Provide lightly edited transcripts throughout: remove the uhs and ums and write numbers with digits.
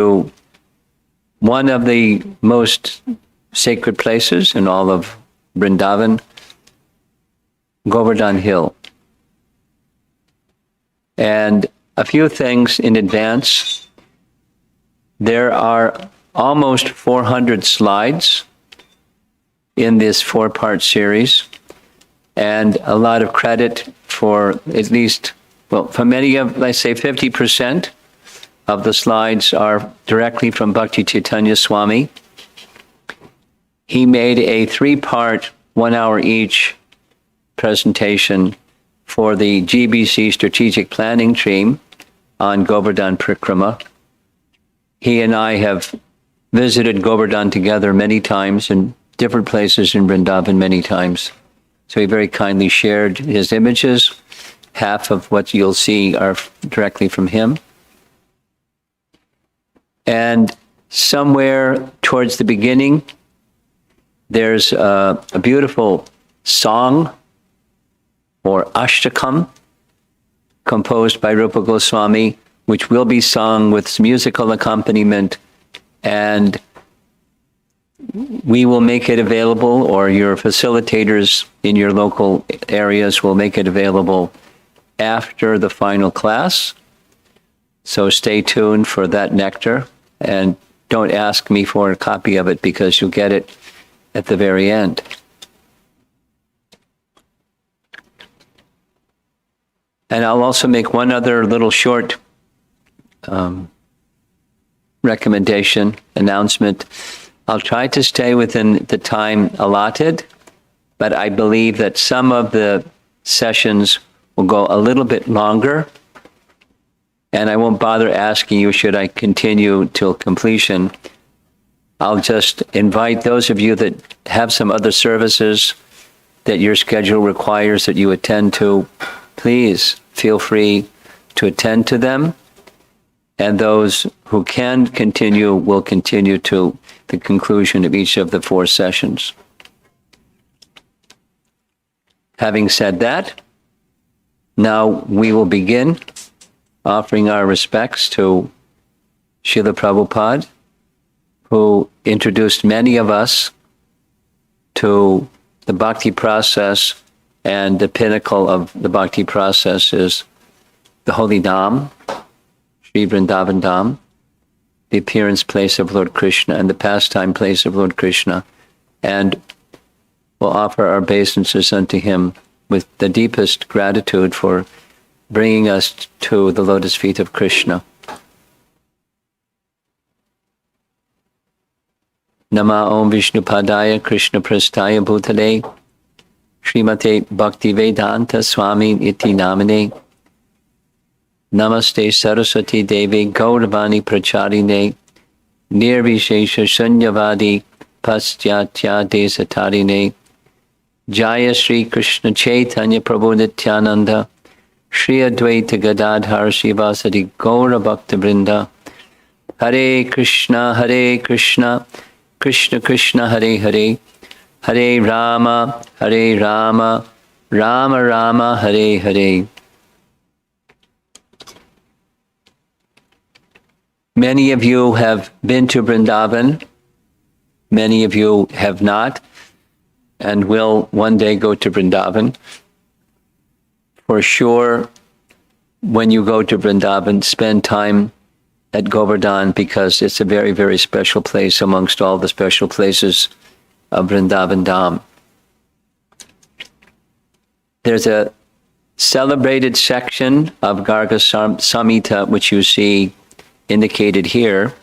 to one of the most sacred places in all of Vrindavan, Govardhan Hill. And a few things in advance. There are almost 400 slides in this 4-part series, and a lot of credit for at least, well, for many of, let's say 50% of the slides are directly from Bhakti Chaitanya Swami. He made a 3-part, 1 hour each presentation for the GBC Strategic Planning Team on Govardhan Parikrama. He and I have visited Govardhan together many times in different places in Vrindavan many times. So he very kindly shared his images. Half of what you'll see are directly from him. And somewhere towards the beginning, there's a beautiful song or ashtakam composed by Rupa Goswami, which will be sung with musical accompaniment, and we will make it available, or your facilitators in your local areas will make it available after the final class. So stay tuned for that nectar, and don't ask me for a copy of it because you'll get it at the very end. And I'll also make one other little short recommendation, announcement. I'll try to stay within the time allotted, but I believe that some of the sessions will go a little bit longer, and I won't bother asking you, should I continue till completion? I'll just invite those of you that have some other services that your schedule requires that you attend to, please feel free to attend to them. And those who can continue will continue to the conclusion of each of the 4 sessions. Having said that, now we will begin offering our respects to Srila Prabhupada, who introduced many of us to the bhakti process, and the pinnacle of the bhakti process is the holy Dham, Sri Vrindavan Dham, the appearance place of Lord Krishna and the pastime place of Lord Krishna, and we'll offer our obeisances unto him with the deepest gratitude for bringing us to the lotus feet of Krishna. Nama Om Vishnu Padaya Krishna Prasthaya Bhutale Srimate Bhakti Vedanta Swami Iti Namane Namaste Saraswati Devi Gauravani Pracharine Nirvishesha Shunyavadi Paschatya Desatarine Jaya Sri Krishna Chaitanya Prabhu Nityananda Shri Advaita Gadadhar Shivasadi Gaura Bhakta Vrinda Hare Krishna Krishna Krishna Hare Hare Hare Rama Rama Rama Hare Hare. Many of you have been to Vrindavan. Many of you have not, and will one day go to Vrindavan. For sure, when you go to Vrindavan, spend time at Govardhan, because it's a very, very special place amongst all the special places of Vrindavan Dham. There's a celebrated section of Garga Samhita, which you see indicated here.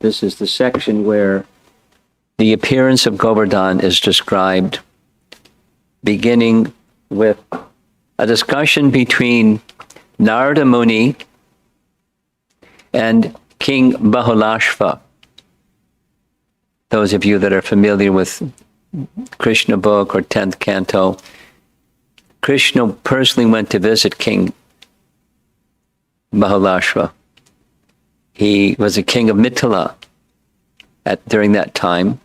This is the section where the appearance of Govardhan is described, beginning with a discussion between Narada Muni and King Bahulashva. Those of you that are familiar with Krishna book or 10th canto, Krishna personally went to visit King Bahulashva. He was a king of Mithila during that time,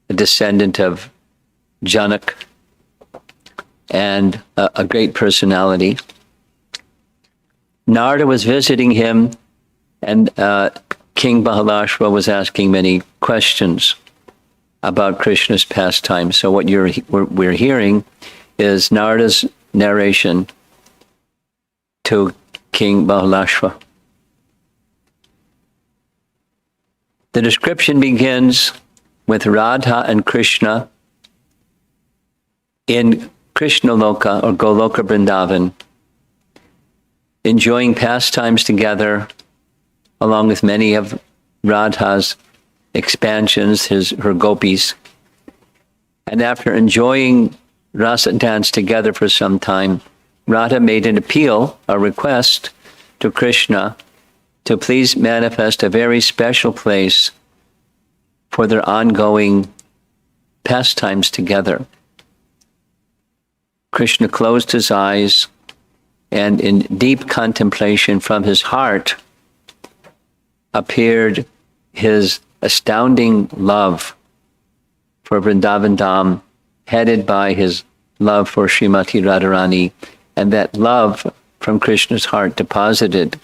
a descendant of Janak, and a great personality. Narada was visiting him, and King Bahalashva was asking many questions about Krishna's pastime. So what we're hearing is Narada's narration to King Bahalashva. The description begins with Radha and Krishna in Krishna Loka or Goloka Vrindavan, enjoying pastimes together along with many of Radha's expansions, her gopis. And after enjoying rasa dance together for some time, Radha made an appeal, a request to Krishna to please manifest a very special place for their ongoing pastimes together. Krishna closed his eyes, and in deep contemplation from his heart appeared his astounding love for Vrindavan Dham, headed by his love for Srimati Radharani, and that love from Krishna's heart deposited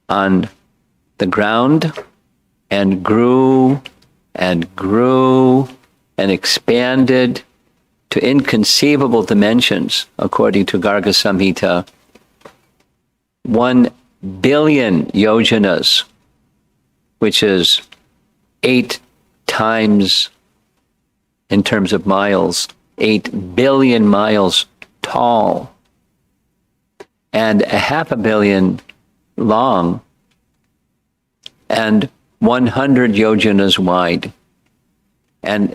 on the ground and grew and grew and expanded to inconceivable dimensions, according to Garga Samhita, 1 billion yojanas, which is 8 times, in terms of miles, 8 billion miles tall, and 500 million long, and 100 yojanas wide. And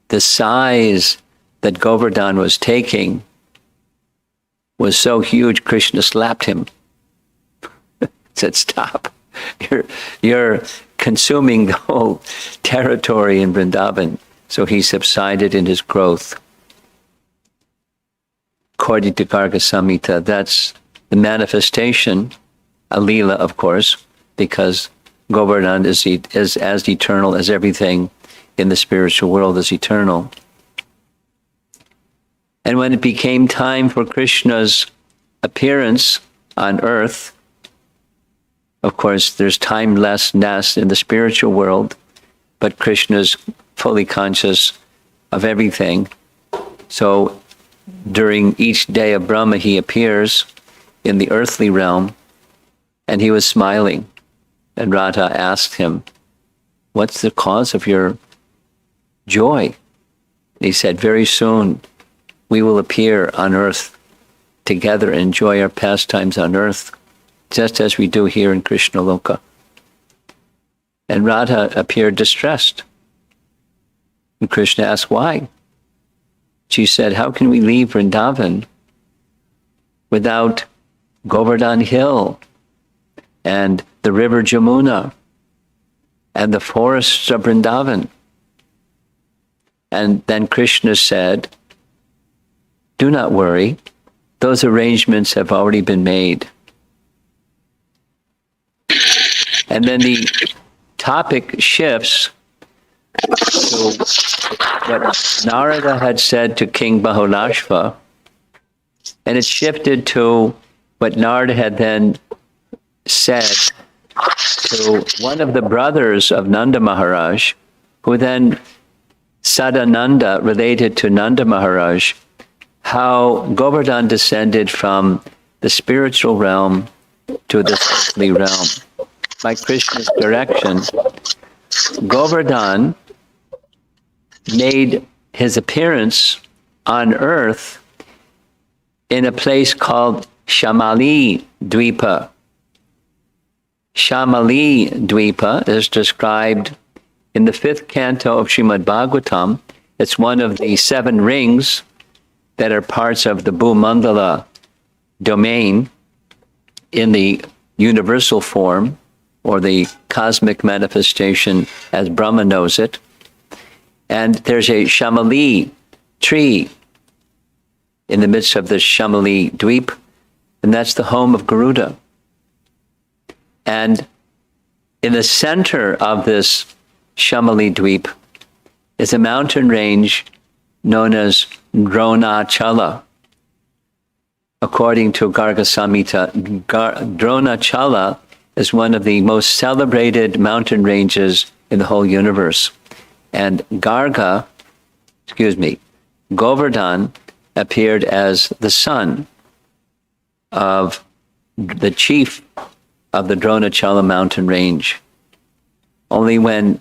the size that Govardhan was taking was so huge, Krishna slapped him. Said, stop. You're consuming the whole territory in Vrindavan. So he subsided in his growth. According to Garga Samhita, that's the manifestation, a lila, of course, because Govardhan is as eternal as everything in the spiritual world is eternal. And when it became time for Krishna's appearance on earth, of course, there's timelessness in the spiritual world, but Krishna's fully conscious of everything. So during each day of Brahma, he appears in the earthly realm, and he was smiling. And Radha asked him, what's the cause of your joy? And he said, very soon we will appear on earth together and enjoy our pastimes on earth, just as we do here in Krishna Loka. And Radha appeared distressed. And Krishna asked why. She said, how can we leave Vrindavan without Govardhan Hill and the river Jamuna and the forests of Vrindavan? And then Krishna said, do not worry, those arrangements have already been made. And then the topic shifts to what Narada had said to King Bahalashva, and it shifted to what Narada had then said to one of the brothers of Nanda Maharaj, who then Sadananda related to Nanda Maharaj, how Govardhan descended from the spiritual realm to the earthly realm. By Krishna's direction, Govardhan made his appearance on earth in a place called Shamali Dvipa. Shamali Dvipa is described in the 5th canto of Srimad Bhagavatam. It's one of the 7 rings that are parts of the Bhumandala domain in the universal form, or the cosmic manifestation as Brahma knows it. And there's a Shamali tree in the midst of the Shamali Dweep, and that's the home of Garuda. And in the center of this Shamali Dweep is a mountain range known as Dronachala. According to Garga Samhita, Dronachala is one of the most celebrated mountain ranges in the whole universe. And Govardhan appeared as the son of the chief of the Dronachala mountain range. Only when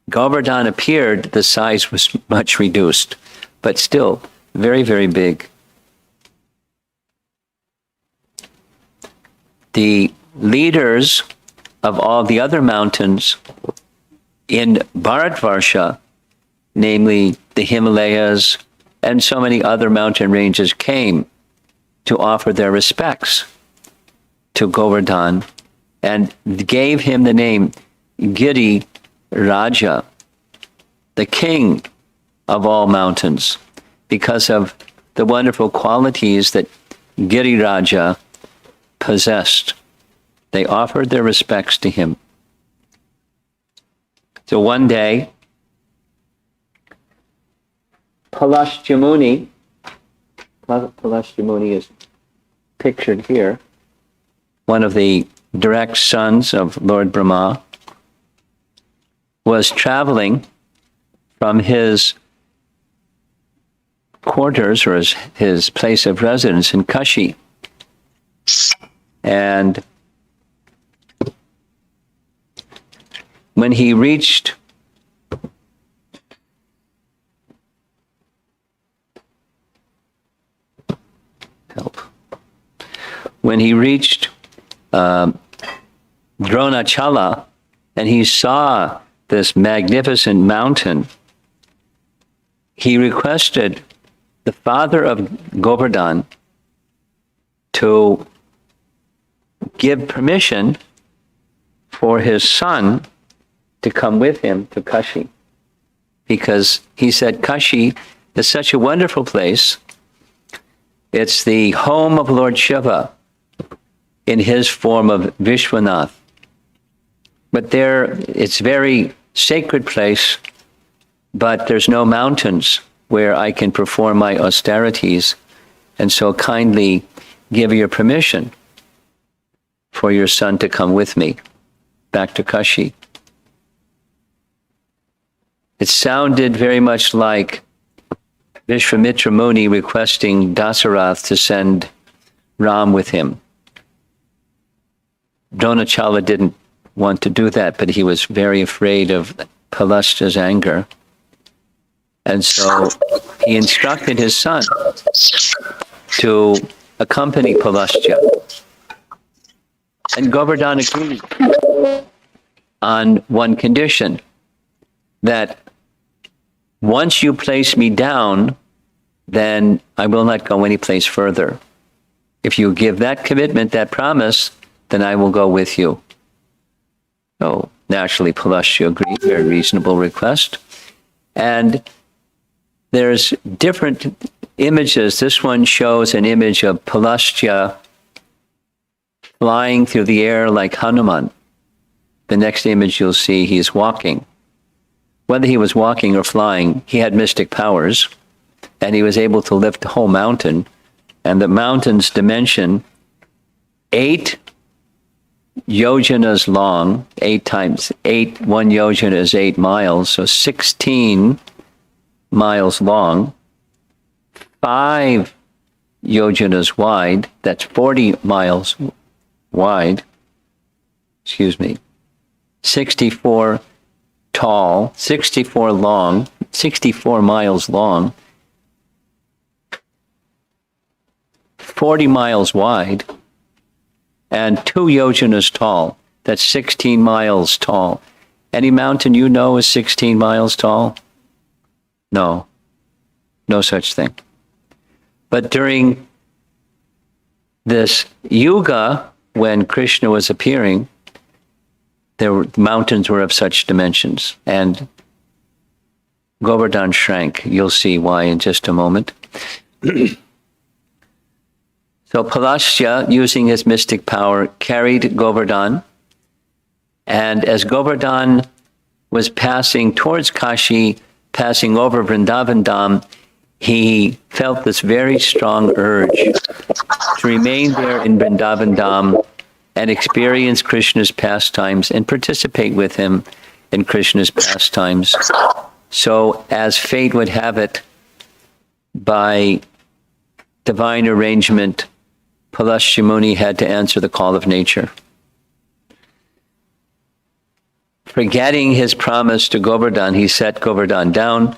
Govardhan appeared, the size was much reduced, but still very, very big. The leaders of all the other mountains in Bharatvarsha, namely the Himalayas and so many other mountain ranges, came to offer their respects to Govardhan and gave him the name Giri Raja, the king of all mountains, because of the wonderful qualities that Giri Raja possessed. They offered their respects to him. So one day, Pulashtya Muni is pictured here, one of the direct sons of Lord Brahma, was traveling from his quarters or his place of residence in Kashi. And when he reached Dronachala, and he saw this magnificent mountain, he requested the father of Govardhan to give permission for his son to come with him to Kashi, because he said Kashi is such a wonderful place. It's the home of Lord Shiva in his form of Vishwanath. But there, it's a very sacred place, but there's no mountains where I can perform my austerities, and so kindly give your permission for your son to come with me back to Kashi. It sounded very much like Vishwamitra Muni requesting Dasarath to send Ram with him. Dronachala didn't want to do that, but he was very afraid of Pulastya's anger. And so he instructed his son to accompany Pulastya. And Govardhan agreed on one condition, that once you place me down, then I will not go any place further. If you give that commitment, that promise, then I will go with you. So naturally, Pulastya agreed, very reasonable request. And there's different images. This one shows an image of Pulastya flying through the air like Hanuman. The next image you'll see, he's walking. Whether he was walking or flying, he had mystic powers, and he was able to lift the whole mountain. And the mountain's dimension, 8 yojanas long, 8 times 8, 1 yojana is 8 miles, so 16 miles long, 5 yojanas wide, that's 40 miles wide, 64 tall, 64 long, 64 miles long, 40 miles wide, and 2 yojanas tall. That's 16 miles tall. Any mountain you know is 16 miles tall? No, no such thing. But during this yuga, when Krishna was appearing, mountains were of such dimensions, and Govardhan shrank. You'll see why in just a moment. So Pulastya, using his mystic power, carried Govardhan, and as Govardhan was passing towards Kashi, passing over Vrindavan Dham, he felt this very strong urge to remain there in Vrindavan Dham and experience Krishna's pastimes and participate with him in Krishna's pastimes. So as fate would have it, by divine arrangement, Pulasya Muni had to answer the call of nature. Forgetting his promise to Govardhan, he set Govardhan down.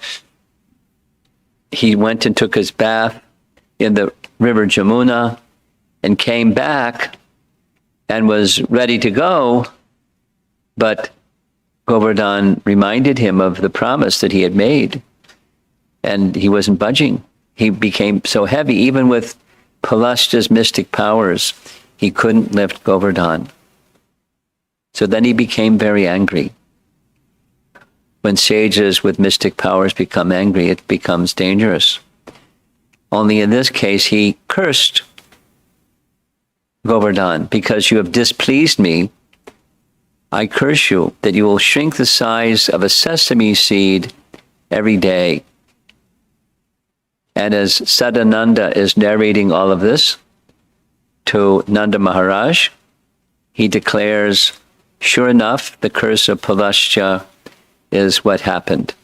He went and took his bath in the river Jamuna and came back and was ready to go, but Govardhan reminded him of the promise that he had made, and he wasn't budging. He became so heavy, even with Pulasya's mystic powers, he couldn't lift Govardhan. So then he became very angry. When sages with mystic powers become angry, it becomes dangerous. Only in this case, he cursed Govardhan, because you have displeased me, I curse you, that you will shrink the size of a sesame seed every day. And as Sadananda is narrating all of this to Nanda Maharaj, he declares, sure enough, the curse of Pulasya is what happened.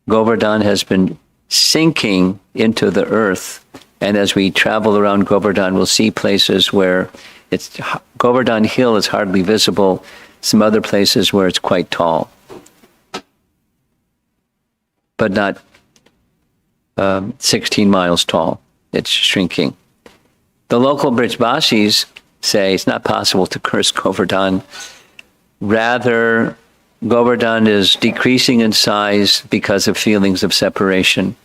Govardhan has been sinking into the earth, and as we travel around Govardhan, we'll see places where Govardhan Hill is hardly visible, some other places where it's quite tall, but not 16 miles tall. It's shrinking. The local Brijbasis say it's not possible to curse Govardhan. Rather, Govardhan is decreasing in size because of feelings of separation.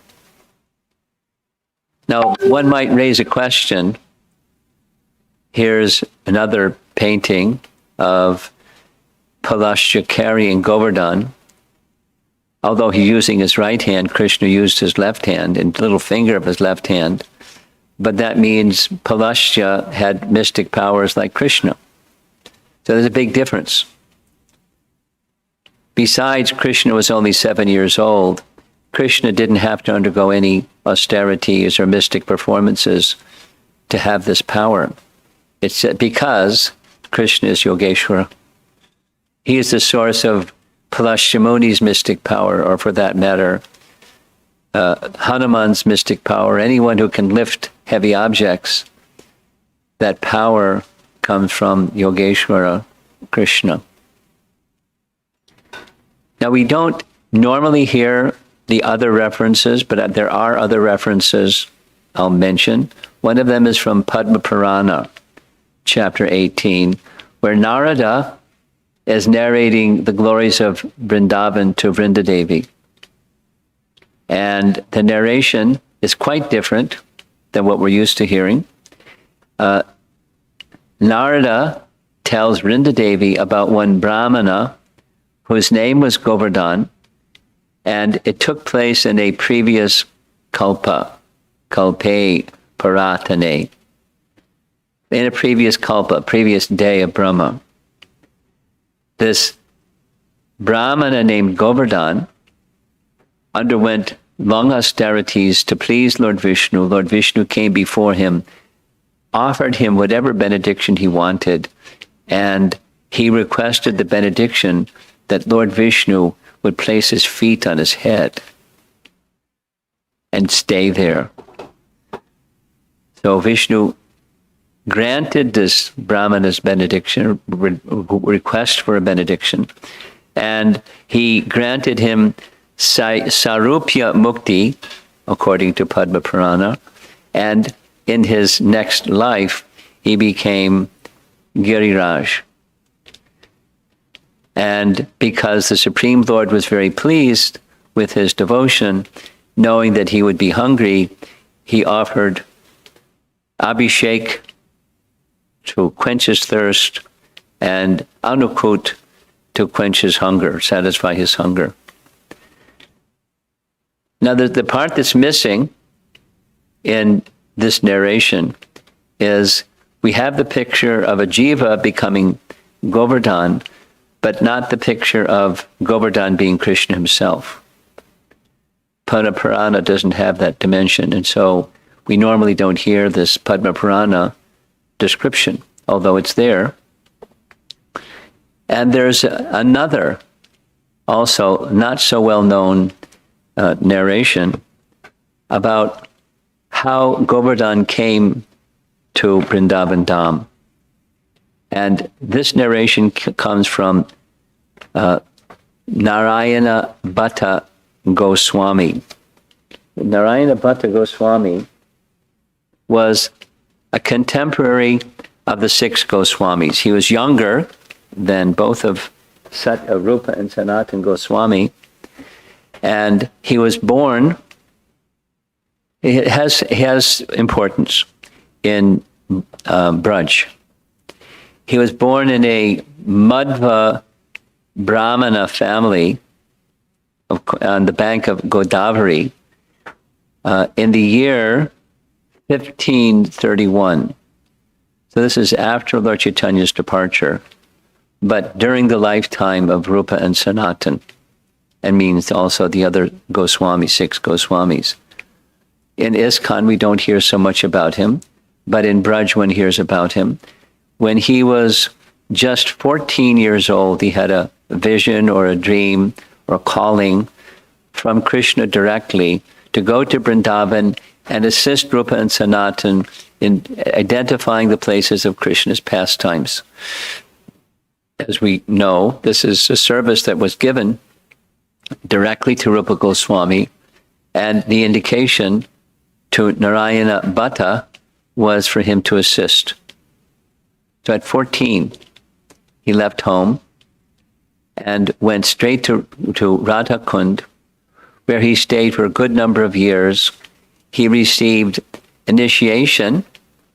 Now, one might raise a question. Here's another painting of Pulasya carrying Govardhan. Although he's using his right hand, Krishna used his left hand and little finger of his left hand. But that means Pulasya had mystic powers like Krishna. So there's a big difference. Besides, Krishna was only 7 years old. Krishna didn't have to undergo any austerities or mystic performances to have this power. It's because Krishna is Yogeshwara. He is the source of Pulasya Muni's mystic power, or for that matter, Hanuman's mystic power. Anyone who can lift heavy objects, that power comes from Yogeshwara, Krishna. Now, we don't normally hear the other references, but there are other references I'll mention. One of them is from Padma Purana, chapter 18, where Narada is narrating the glories of Vrindavan to Vrindadevi. And the narration is quite different than what we're used to hearing. Narada tells Vrindadevi about one Brahmana whose name was Govardhan, and it took place in a previous kalpa, kalpe paratane, in a previous kalpa, previous day of Brahma. This Brahmana named Govardhan underwent long austerities to please Lord Vishnu. Lord Vishnu came before him, offered him whatever benediction he wanted, and he requested the benediction that Lord Vishnu would place his feet on his head and stay there. So Vishnu granted this Brahmana's benediction, request for a benediction, and he granted him Sarupya Mukti, according to Padma Purana, and in his next life, he became Giriraj. And because the Supreme Lord was very pleased with his devotion, knowing that he would be hungry, he offered Abhishek to quench his thirst and Anukut to quench his hunger, satisfy his hunger. Now, the part that's missing in this narration is we have the picture of a jiva becoming Govardhan, but not the picture of Govardhan being Krishna himself. Padma Purana doesn't have that dimension, and so we normally don't hear this Padma Purana description although it's there. And there's another, also not so well-known narration about how Govardhan came to Vrindavan Dham. And this narration comes from Narayana Bhatta Goswami. Narayana Bhatta Goswami was a contemporary of the six Goswamis. He was younger than both of Rupa and Sanatan Goswami, and he was born. It has importance in Braj. He was born in a Madhva Brahmana family on the bank of Godavari in the year 1531. So this is after Lord Chaitanya's departure, but during the lifetime of Rupa and Sanatan, and means also the other Goswamis, six Goswamis. In ISKCON, we don't hear so much about him, but in Braj, one hears about him. When he was just 14 years old, he had a vision or a dream or a calling from Krishna directly to go to Vrindavan and assist Rupa and Sanatan in identifying the places of Krishna's pastimes. As we know, this is a service that was given directly to Rupa Goswami, and the indication to Narayana Bhatta was for him to assist. So at 14, he left home and went straight to Radhakund, where he stayed for a good number of years. He received initiation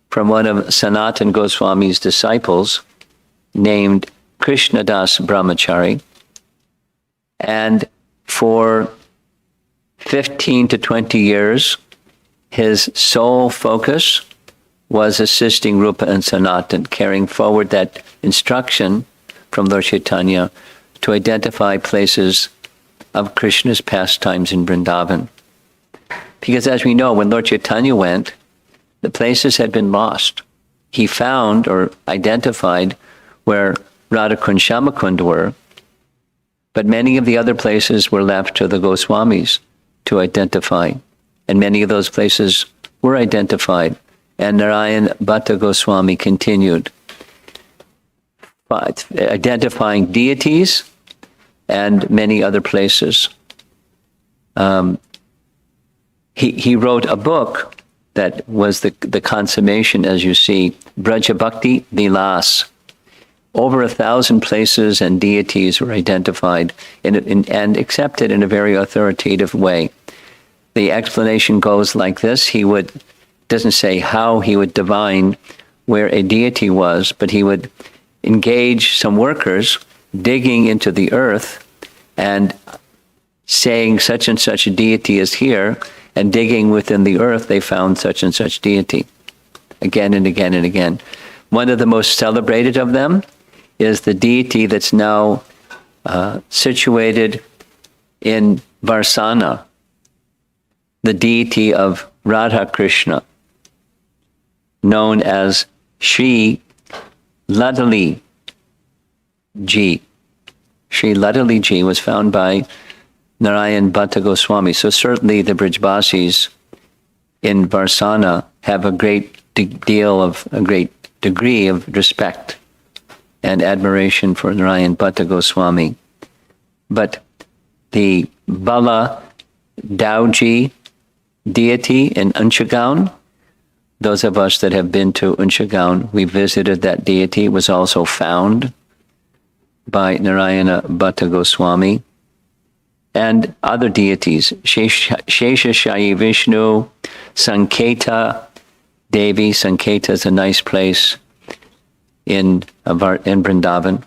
from one of Sanatan Goswami's disciples named Krishnadas Brahmachari. And for 15 to 20 years, his sole focus was assisting Rupa and Sanatan, carrying forward that instruction from Lord Chaitanya to identify places of Krishna's pastimes in Vrindavan. Because as we know, when Lord Chaitanya went, the places had been lost. He found or identified where Radhakund, Shyamakund were, but many of the other places were left to the Goswamis to identify. And many of those places were identified. And Narayana Bhatta Goswami continued identifying deities and many other places. He wrote a book that was the consummation, as you see, Braja Bhakti Vilas. Over 1,000 places and deities were identified and accepted in a very authoritative way. The explanation goes like this. Doesn't say how he would divine where a deity was, but he would engage some workers digging into the earth and saying such and such a deity is here, and digging within the earth, they found such and such deity again and again and again. One of the most celebrated of them is the deity that's now situated in Varsana, the deity of Radha Krishna, known as Sri Ladali Ji. Sri Ladali Ji was found by Narayan Bhatta Goswami. So certainly the Brijbasis in Varsana have a great degree of respect and admiration for Narayan Bhatta Goswami. But the Bala Dauji deity in Unchagaon, those of us that have been to Unchagaon, we visited that deity. It was also found by Narayana Bhatta Goswami. And other deities, Shesha Vishnu, Sanketa Devi. Sanketa is a nice place in Vrindavan.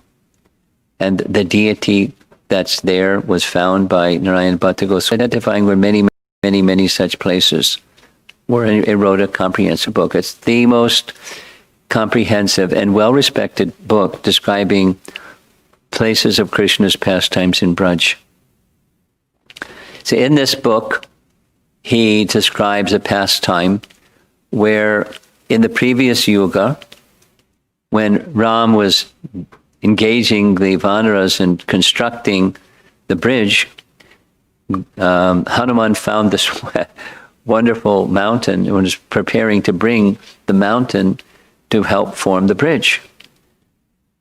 And the deity that's there was found by Narayana Bhatta Goswami, identifying where many such places where he wrote a comprehensive book. It's the most comprehensive and well-respected book describing places of Krishna's pastimes in Braj. So in this book, he describes a pastime where in the previous yuga, when Ram was engaging the Vanaras in constructing the bridge, Hanuman found this wonderful mountain and was preparing to bring the mountain to help form the bridge.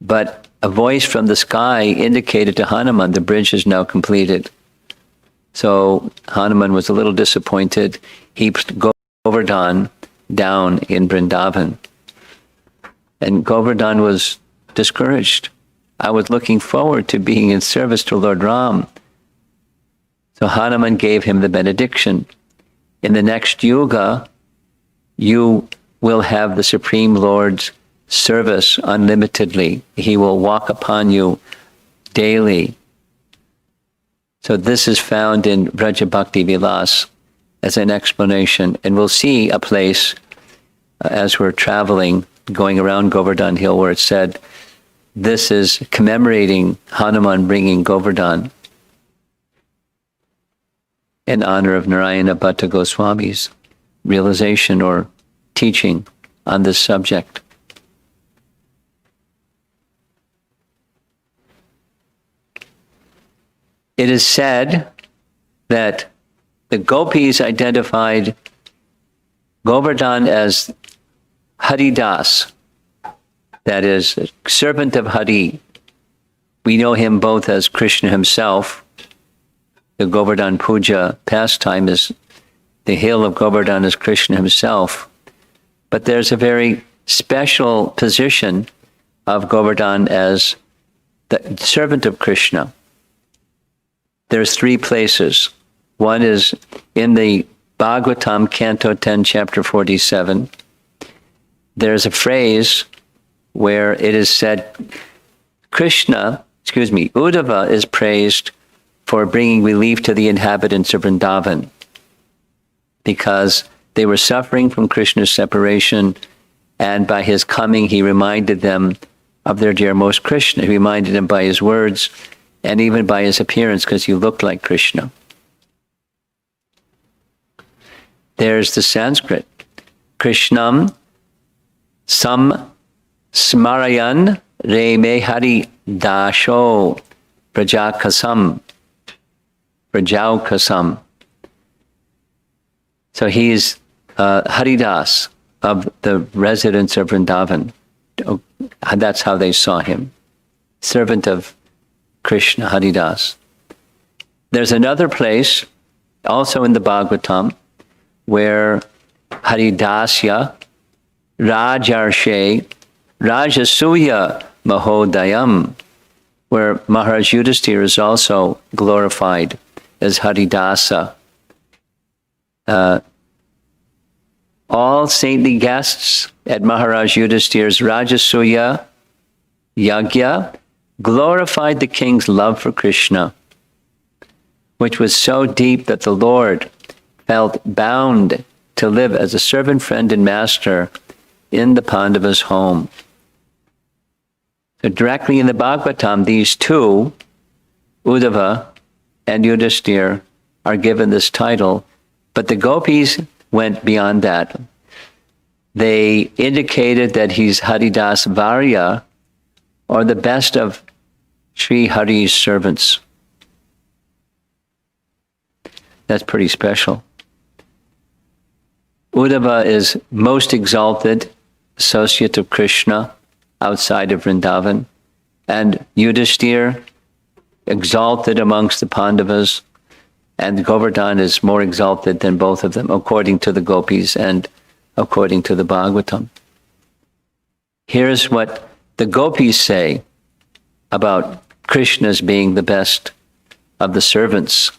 But a voice from the sky indicated to Hanuman the bridge is now completed. So Hanuman was a little disappointed. He put Govardhan down in Vrindavan. And Govardhan was discouraged. I was looking forward to being in service to Lord Ram. So Hanuman gave him the benediction. In the next yuga, you will have the Supreme Lord's service unlimitedly. He will walk upon you daily. So this is found in Vraja Bhakti Vilas as an explanation. And we'll see a place as we're traveling, going around Govardhan Hill, where it said, this is commemorating Hanuman bringing Govardhan in honor of Narayana Bhatta Goswami's realization or teaching on this subject. It is said that the gopis identified Govardhan as Haridas, that is, servant of Hari. We know him both as Krishna himself. The Govardhan Puja pastime is the hill of Govardhan is Krishna himself. But there's a very special position of Govardhan as the servant of Krishna. There's three places. One is in the Bhagavatam, Canto 10, Chapter 47. There's a phrase where it is said, Uddhava is praised for bringing relief to the inhabitants of Vrindavan because they were suffering from Krishna's separation, and by his coming he reminded them of their dear most Krishna. He reminded them by his words and even by his appearance, because he looked like Krishna. There's the Sanskrit. Krishnam sam smarayan re me hari dasho prajakasam. So he is Haridas of the residents of Vrindavan. That's how they saw him. Servant of Krishna, Haridas. There's another place, also in the Bhagavatam, where Haridasya, Rajarshe, Rajasuya Mahodayam, where Maharaj Yudhisthira is also glorified as Haridasa. All saintly guests at Maharaj Yudhisthira's Rajasuya Yagya glorified the king's love for Krishna, which was so deep that the Lord felt bound to live as a servant, friend, and master in the Pandavas' home. So directly in the Bhagavatam, these two, Uddhava and Yudhisthira, are given this title, but the gopis went beyond that. They indicated that he's Haridas Varya, or the best of Sri Hari's servants. That's pretty special. Uddhava is most exalted associate of Krishna outside of Vrindavan, and Yudhisthira exalted amongst the Pandavas, and Govardhan is more exalted than both of them, according to the gopis and according to the Bhagavatam. Here's what the gopis say about Krishna's being the best of the servants.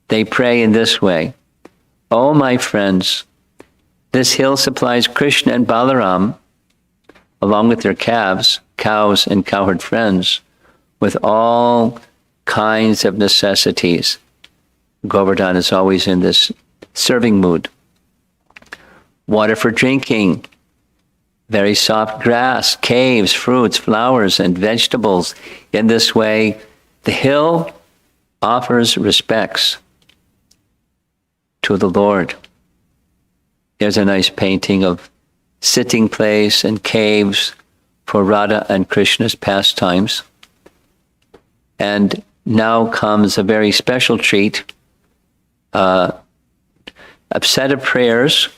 They pray in this way: "Oh, my friends, this hill supplies Krishna and Balaram, along with their calves, cows, and cowherd friends, with all kinds of necessities." Govardhan is always in this serving mood. Water for drinking, very soft grass, caves, fruits, flowers, and vegetables. In this way, the hill offers respects to the Lord. There's a nice painting of sitting place and caves, for Radha and Krishna's pastimes. And now comes a very special treat, a set of prayers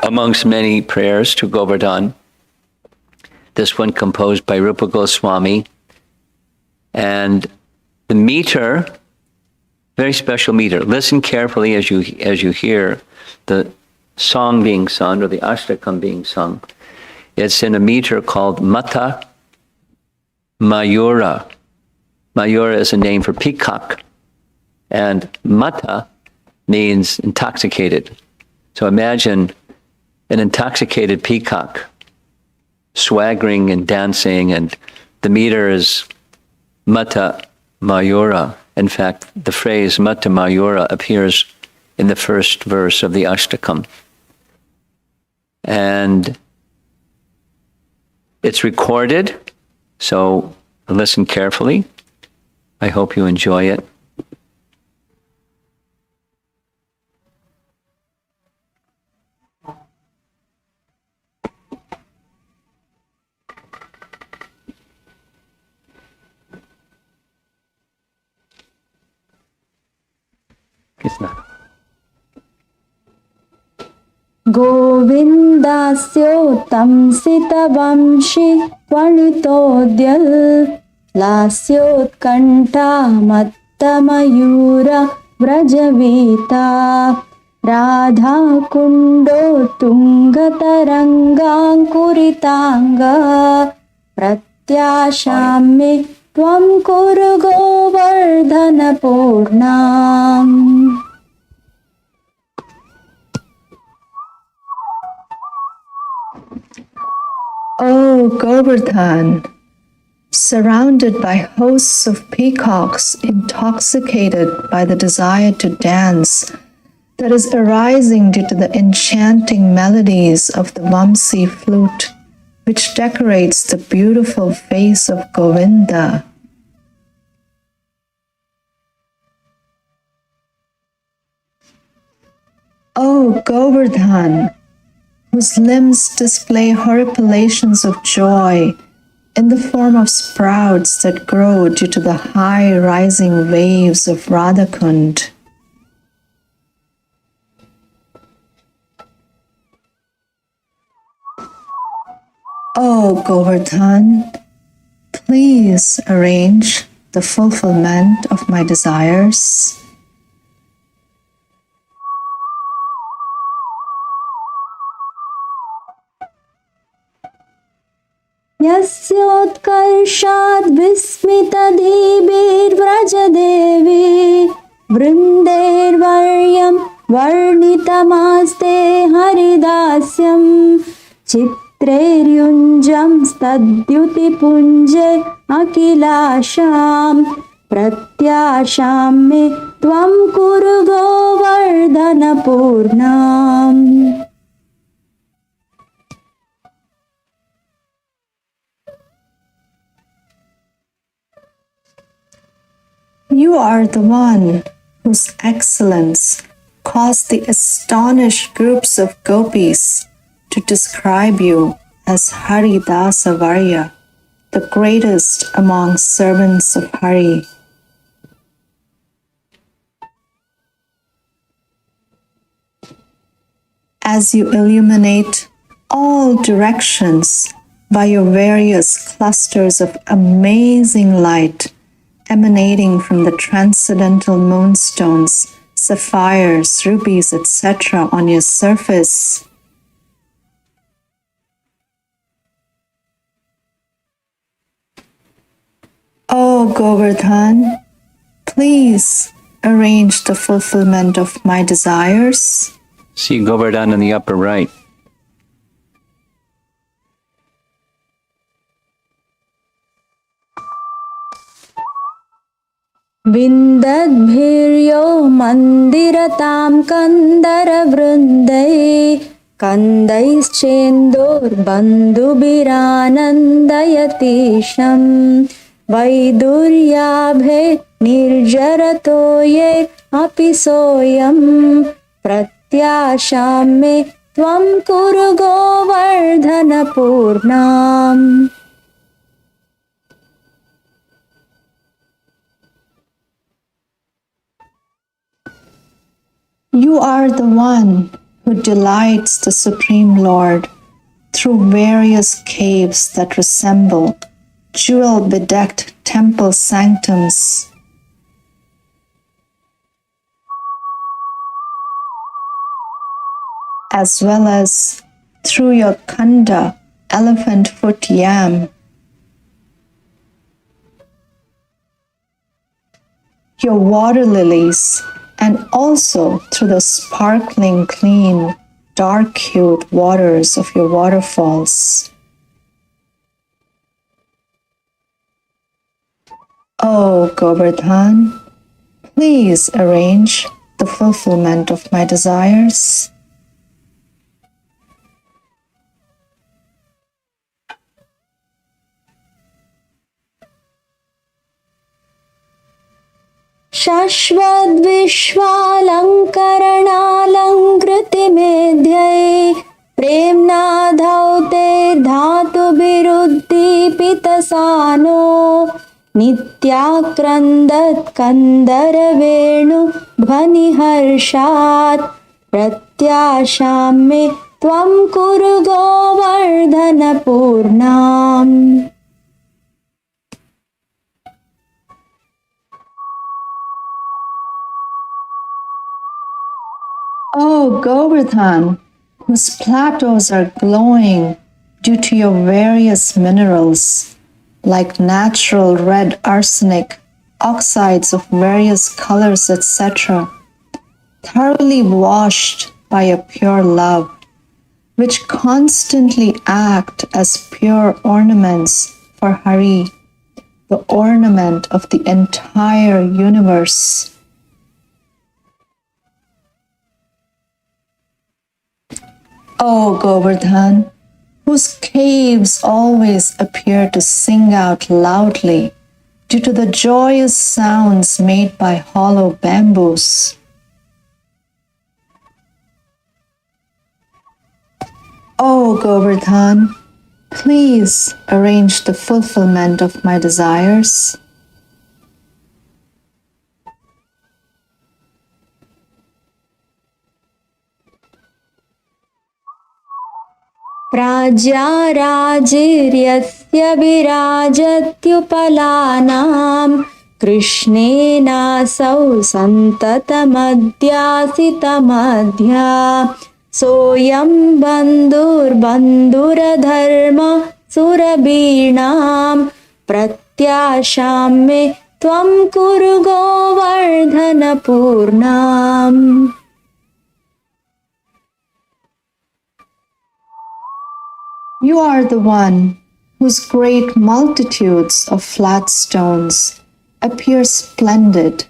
amongst many prayers to Govardhan. This one composed by Rupa Goswami. And the meter, very special meter. Listen carefully as you hear the song being sung or the ashtakam being sung. It's in a meter called Mata Mayura. Mayura is a name for peacock. And Mata means intoxicated. So imagine an intoxicated peacock swaggering and dancing, and the meter is Mata Mayura. In fact, the phrase Mata Mayura appears in the first verse of the Ashtakam. And it's recorded, so listen carefully. I hope you enjoy it. गोविन्दास्योत्तं सितवंशि वणितोद्यल् लास्योत्कण्ठा मत्तमयूर व्रजवीता राधाकुण्डो तुङ्गतरङ्गाङ्कुरिताङ्ग प्रत्याशाम्ये त्वं कुरु गोवर्धनपूर्णाम्। O Govardhan, surrounded by hosts of peacocks intoxicated by the desire to dance that is arising due to the enchanting melodies of the Vamsi flute, which decorates the beautiful face of Govinda. O Govardhan, whose limbs display horripilations of joy in the form of sprouts that grow due to the high rising waves of Radhakund. O Govardhan, please arrange the fulfillment of my desires. यस्योत्कर्षाद् विस्मितदीभिर्व्रजदेवी वृन्दैर्वर्यं वर्णितमास्ते हरिदास्यं चित्रैर्युञ्जं स्तद्युतिपुञ्जे अखिलाशां प्रत्याशां मे त्वं कुरु गोवर्धनपूर्णाम्। You are the one whose excellence caused the astonished groups of gopis to describe you as Haridasa Varya, the greatest among servants of Hari. As you illuminate all directions by your various clusters of amazing light, emanating from the transcendental moonstones, sapphires, rubies, etc. on your surface. O Govardhan, please arrange the fulfillment of my desires. See Govardhan in the upper right. विन्दद्भिर्यो मन्दिरतां कन्दरवृन्दै कन्दैश्चेन्दोर्बन्धुभिरानन्दयतीशं वैदुर्याभे निर्जरतो ये अपि सोऽयं प्रत्याशां मे त्वं कुरु गोवर्धनपूर्णाम्। You are the one who delights the Supreme Lord through various caves that resemble jewel-bedecked temple sanctums, as well as through your kanda, elephant foot yam, your water lilies, and also through the sparkling, clean, dark-hued waters of your waterfalls. Oh, Govardhan, please arrange the fulfillment of my desires. शश्वद्विश्वालङ्करणालङ्कृतिमेध्यै प्रेम्णा धौतेर्धातुभिरुद्दीपितसानो नित्याक्रन्दत्कन्दरवेणु ध्वनिहर्षात् प्रत्याशां मे त्वं कुरु गोवर्धनपूर्णाम्. Oh, Govardhan, whose plateaus are glowing due to your various minerals, like natural red arsenic, oxides of various colors, etc., thoroughly washed by a pure love, which constantly act as pure ornaments for Hari, the ornament of the entire universe. Oh, Govardhan, whose caves always appear to sing out loudly due to the joyous sounds made by hollow bamboos. Oh, Govardhan, please arrange the fulfillment of my desires. प्राज्याराजिर्यस्य विराजत्युपलानां कृष्णेनासौ सन्ततमध्यासितमध्या सोऽयं बन्धुर्बन्धुरधर्म सुरभीणां प्रत्याशां मे त्वं कुरु गोवर्धनपूर्णाम्. You are the one whose great multitudes of flat stones appear splendid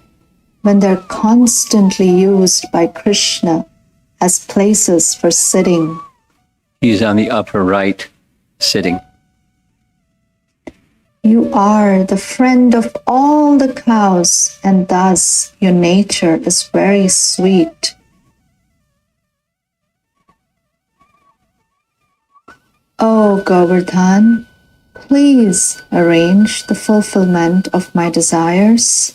when they're constantly used by Krishna as places for sitting. He's on the upper right, sitting. You are the friend of all the cows, and thus your nature is very sweet. Oh, Govardhan, please arrange the fulfillment of my desires.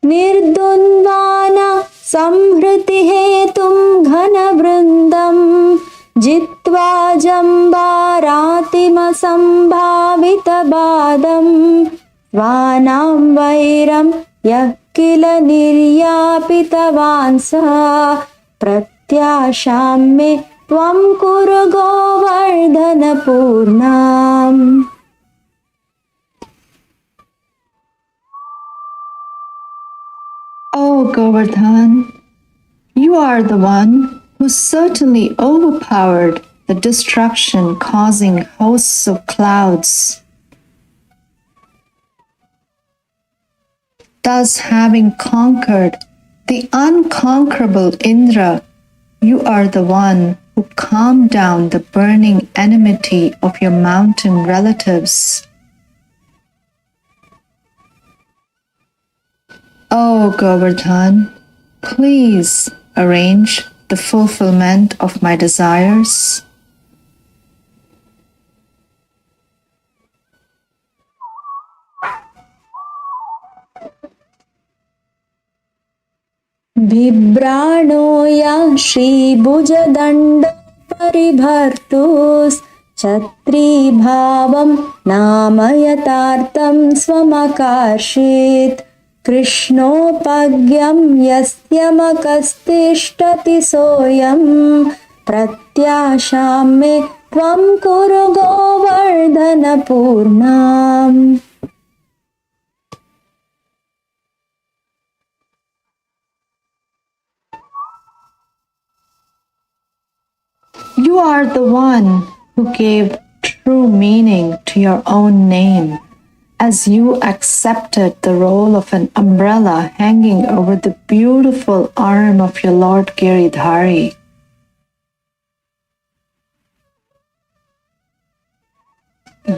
निर्द्वन्द्वान संहृतिहेतुं घनवृन्दं जित्वा जम्बारातिमसम्भावितबादं स्वानां वैरं यः किल निर्यापितवान् सः प्रत्याशां मे त्वं कुरु गोवर्धनपूर्णाम्. Oh, Govardhan, you are the one who certainly overpowered the destruction-causing hosts of clouds. Thus, having conquered the unconquerable Indra, you are the one who calmed down the burning enmity of your mountain relatives. Oh, Govardhan, please arrange the fulfillment of my desires. बिभ्राणो या श्रीभुजदण्ड परिभर्तुश्छत्रीभावं नामयतार्थं स्वमकार्षीत् कृष्णोपज्ञं यस्यमकस्तिष्ठति सोऽयं प्रत्याशां मे त्वं कुरु Govardhan पूर्णाम्. You are the one who gave true meaning to your own name as you accepted the role of an umbrella hanging over the beautiful arm of your Lord Giridhari.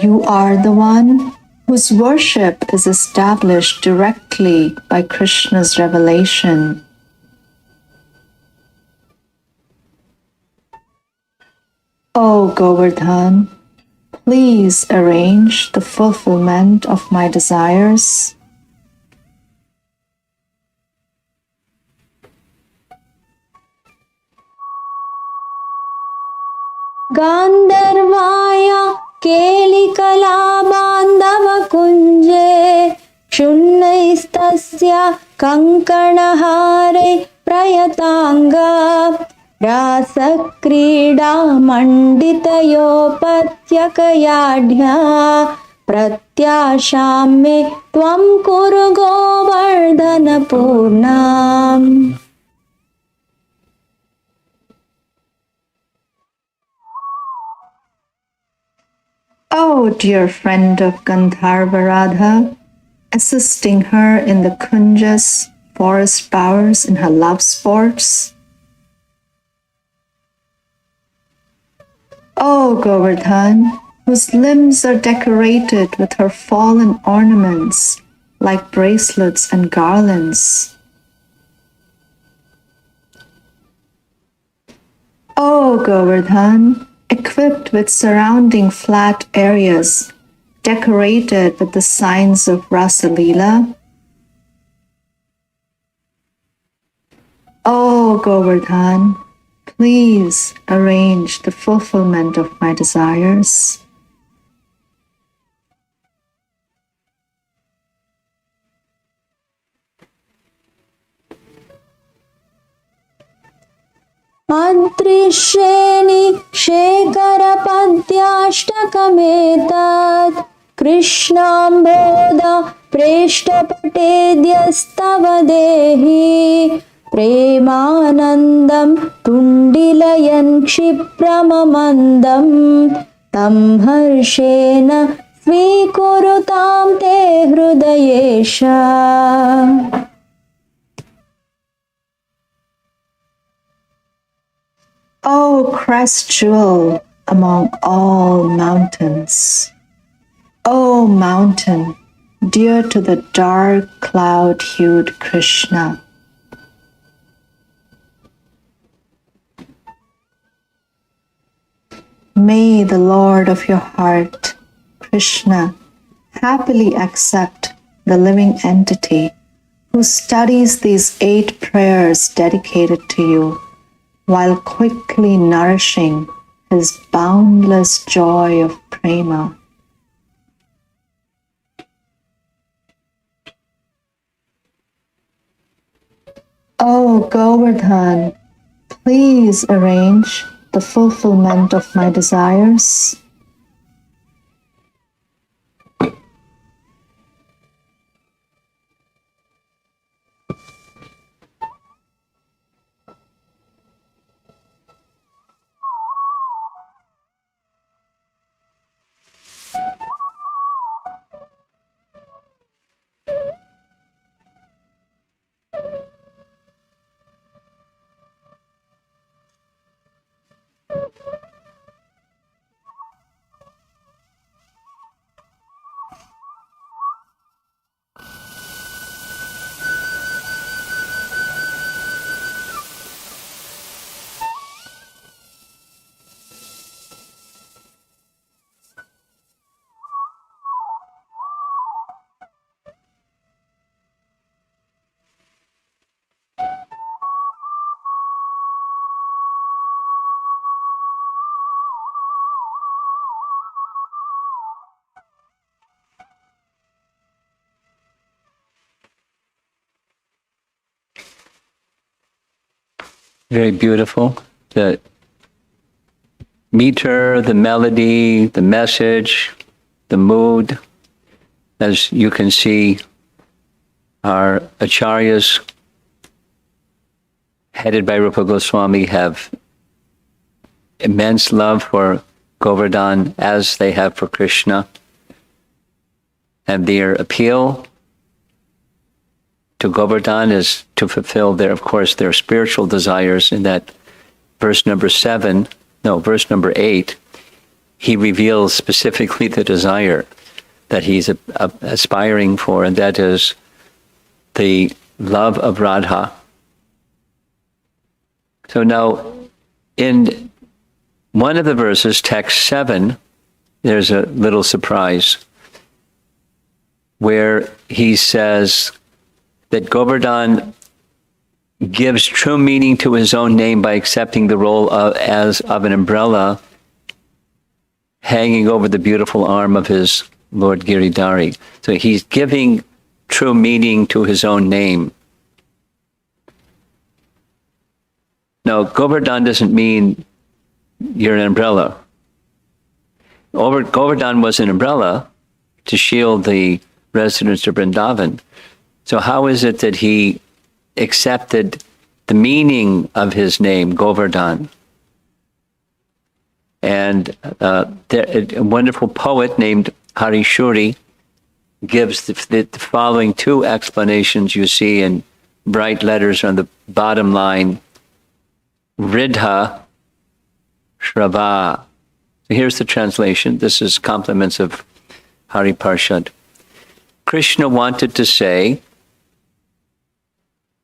You are the one whose worship is established directly by Krishna's revelation. O Govardhan, please arrange the fulfillment of my desires. गान्धर्वाय केलिकलाबान्धवकुञ्जे क्षुण्णैस्तस्य कङ्कणहारै प्रयताङ्गा रासक्रीडामण्डितयोपत्यकयाढ्या प्रत्याशां मे त्वं कुरु Govardhan पूर्णाम्. Oh, dear friend of Gandharva Radha, assisting her in the kunjas, forest bowers in her love sports. Oh, Govardhan, whose limbs are decorated with her fallen ornaments like bracelets and garlands. Oh, Govardhan, equipped with surrounding flat areas decorated with the signs of Rasalila. Oh, Govardhan, please arrange the fulfillment of my desires. अदृश्येनि शेखरपद्याष्टकमेतत् कृष्णाम्बोध प्रेष्ठपटेद्यस्तव देहि प्रेमानन्दं तुण्डिलयन् क्षिप्रममन्दं तं हर्षेण स्वीकुरुतां ते Hridayesh. O crest jewel among all mountains, O mountain dear to the dark cloud-hued Krishna, may the Lord of your heart, Krishna, happily accept the living entity who studies these 8 prayers dedicated to you, while quickly nourishing his boundless joy of prema. O Govardhan, please arrange the fulfillment of my desires. Very beautiful. The meter, the melody, the message, the mood. As you can see, our acharyas, headed by Rupa Goswami, have immense love for Govardhan as they have for Krishna. And their appeal to Govardhan is to fulfill their spiritual desires. In that verse number 8, he reveals specifically the desire that he's aspiring for, and that is the love of Radha. So now, in one of the verses, text 7, there's a little surprise where he says that Govardhan gives true meaning to his own name by accepting the role of an umbrella hanging over the beautiful arm of his Lord Giridhari. So he's giving true meaning to his own name. Now, Govardhan doesn't mean you're an umbrella. Govardhan was an umbrella to shield the residents of Vrindavan. So how is it that he accepted the meaning of his name, Govardhan? And a wonderful poet named Harishuri gives the following two explanations you see in bright letters on the bottom line. Ridha Shrava. So here's the translation. This is compliments of Hari Parshad. Krishna wanted to say,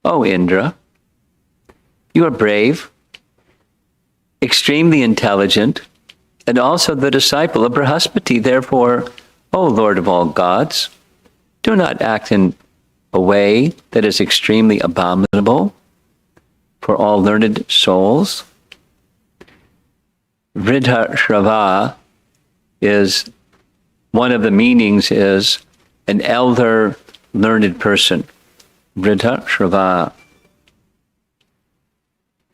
"Oh, Indra, you are brave, extremely intelligent, and also the disciple of Brihaspati. Therefore, O Lord of all gods, do not act in a way that is extremely abominable for all learned souls." Ridha Shrava is, one of the meanings is an elder learned person. Ridha Shrava.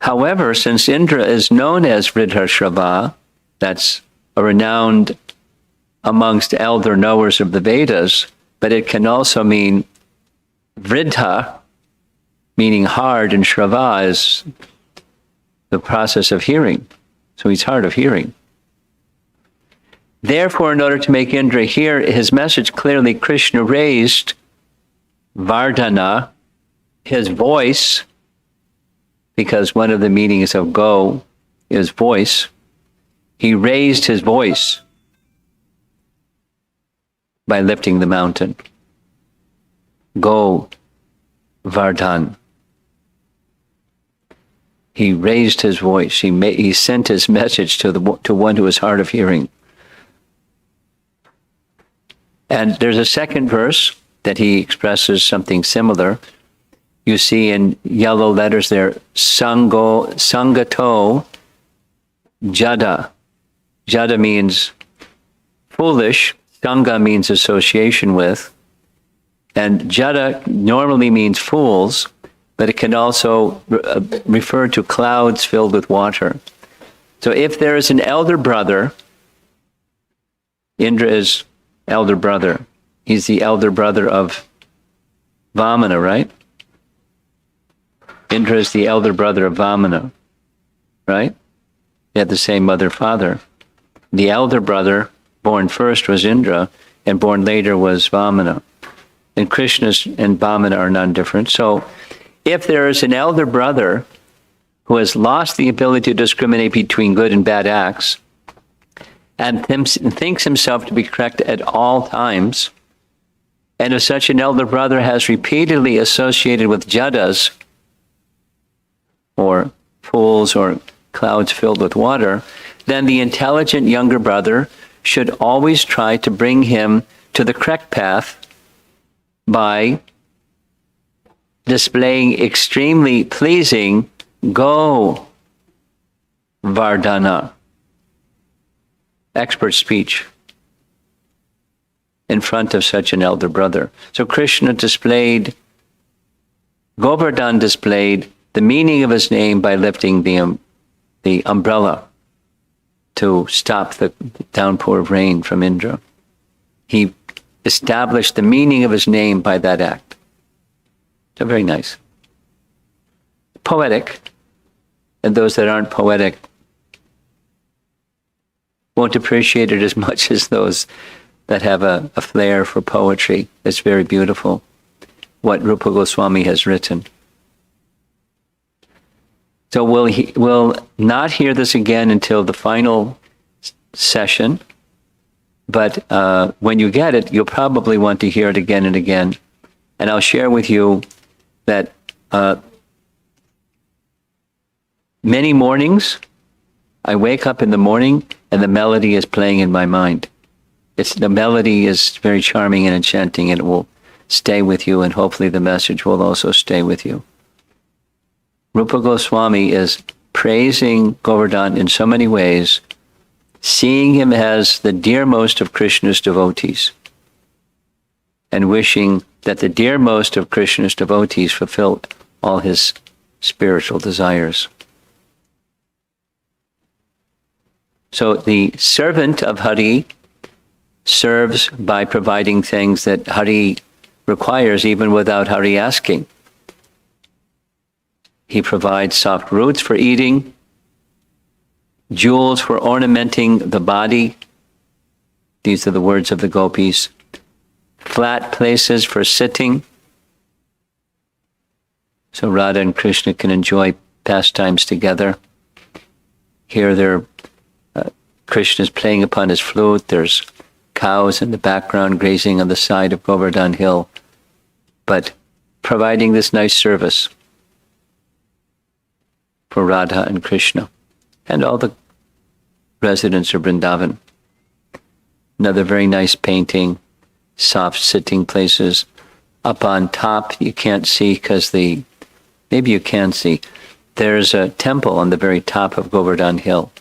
However, since Indra is known as Ridha Shrava, that's a renowned amongst elder knowers of the Vedas, but it can also mean Vridha, meaning hard, and Shrava is the process of hearing. So he's hard of hearing. Therefore, in order to make Indra hear his message clearly, Krishna raised Vardhana, his voice, because one of the meanings of go is voice. He raised his voice by lifting the mountain. Go, Vardhan. He raised his voice. He sent his message to one who is hard of hearing. And there's a second verse that he expresses something similar. You see in yellow letters there, Sangato Jada. Jada means foolish. Sangha means association with. And Jada normally means fools, but it can also refer to clouds filled with water. So if there is an elder brother, Indra is elder brother. He's the elder brother of Vamana, right? Indra is the elder brother of Vamana, right? They had the same mother, father. The elder brother, born first, was Indra, and born later was Vamana. And Krishna and Vamana are non-different. So if there is an elder brother who has lost the ability to discriminate between good and bad acts, and thinks himself to be correct at all times, and if such an elder brother has repeatedly associated with jadas, or fools, or clouds filled with water, then the intelligent younger brother should always try to bring him to the correct path by displaying extremely pleasing go Vardhana, expert speech, in front of such an elder brother. So Krishna displayed, Govardhan displayed the meaning of his name by lifting the umbrella to stop the downpour of rain from Indra. He established the meaning of his name by that act. So very nice. Poetic, and those that aren't poetic won't appreciate it as much as those that have a flair for poetry. It's very beautiful, what Rupa Goswami has written. So we'll not hear this again until the final session, but when you get it, you'll probably want to hear it again and again. And I'll share with you that many mornings, I wake up in the morning and the melody is playing in my mind. The melody is very charming and enchanting, and it will stay with you, and hopefully the message will also stay with you. Rupa Goswami is praising Govardhan in so many ways, seeing him as the dearmost of Krishna's devotees, and wishing that the dearmost of Krishna's devotees fulfill all his spiritual desires. So the servant of Hari serves by providing things that Hari requires even without Hari asking. He provides soft roots for eating, jewels for ornamenting the body. These are the words of the gopis. Flat places for sitting, so Radha and Krishna can enjoy pastimes together. Here Krishna is playing upon his flute. There's cows in the background grazing on the side of Govardhan Hill, but providing this nice service for Radha and Krishna and all the residents of Vrindavan. Another very nice painting, soft sitting places. Up on top, you can't see because maybe you can see, there's a temple on the very top of Govardhan Hill.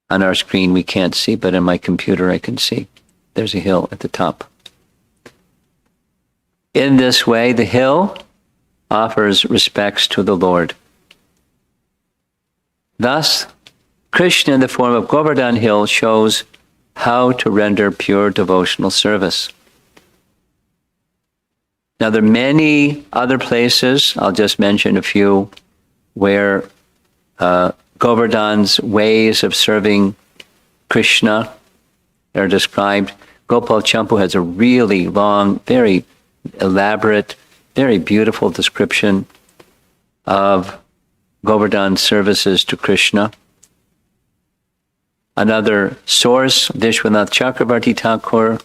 On our screen we can't see, but in my computer I can see. There's a hill at the top. In this way, the hill offers respects to the Lord. Thus, Krishna in the form of Govardhan Hill shows how to render pure devotional service. Now, there are many other places, I'll just mention a few, where Govardhan's ways of serving Krishna are described. Gopal Champu has a really long, very elaborate, very beautiful description of Govardhan's services to Krishna. Another source, Vishwanath Chakravarti Thakur,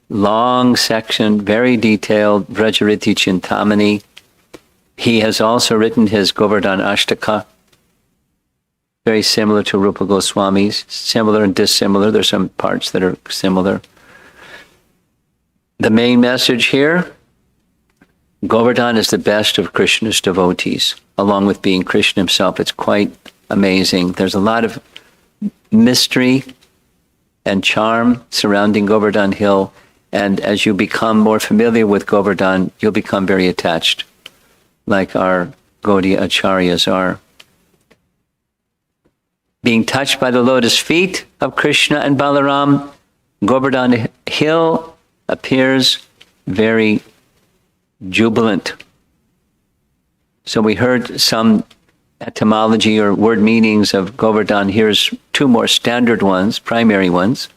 long section, very detailed, Vrajariti Chintamani. He has also written his Govardhan Ashtaka, very similar to Rupa Goswami's, similar and dissimilar. There's some parts that are similar. The main message here, Govardhan is the best of Krishna's devotees, along with being Krishna himself. It's quite amazing. There's a lot of mystery and charm surrounding Govardhan Hill, and as you become more familiar with Govardhan, you'll become very attached, like our Gaudiya Acharyas are. Being touched by the lotus feet of Krishna and Balaram, Govardhan Hill appears very jubilant. So we heard some etymology or word meanings of Govardhan. Here's two more standard ones, primary ones.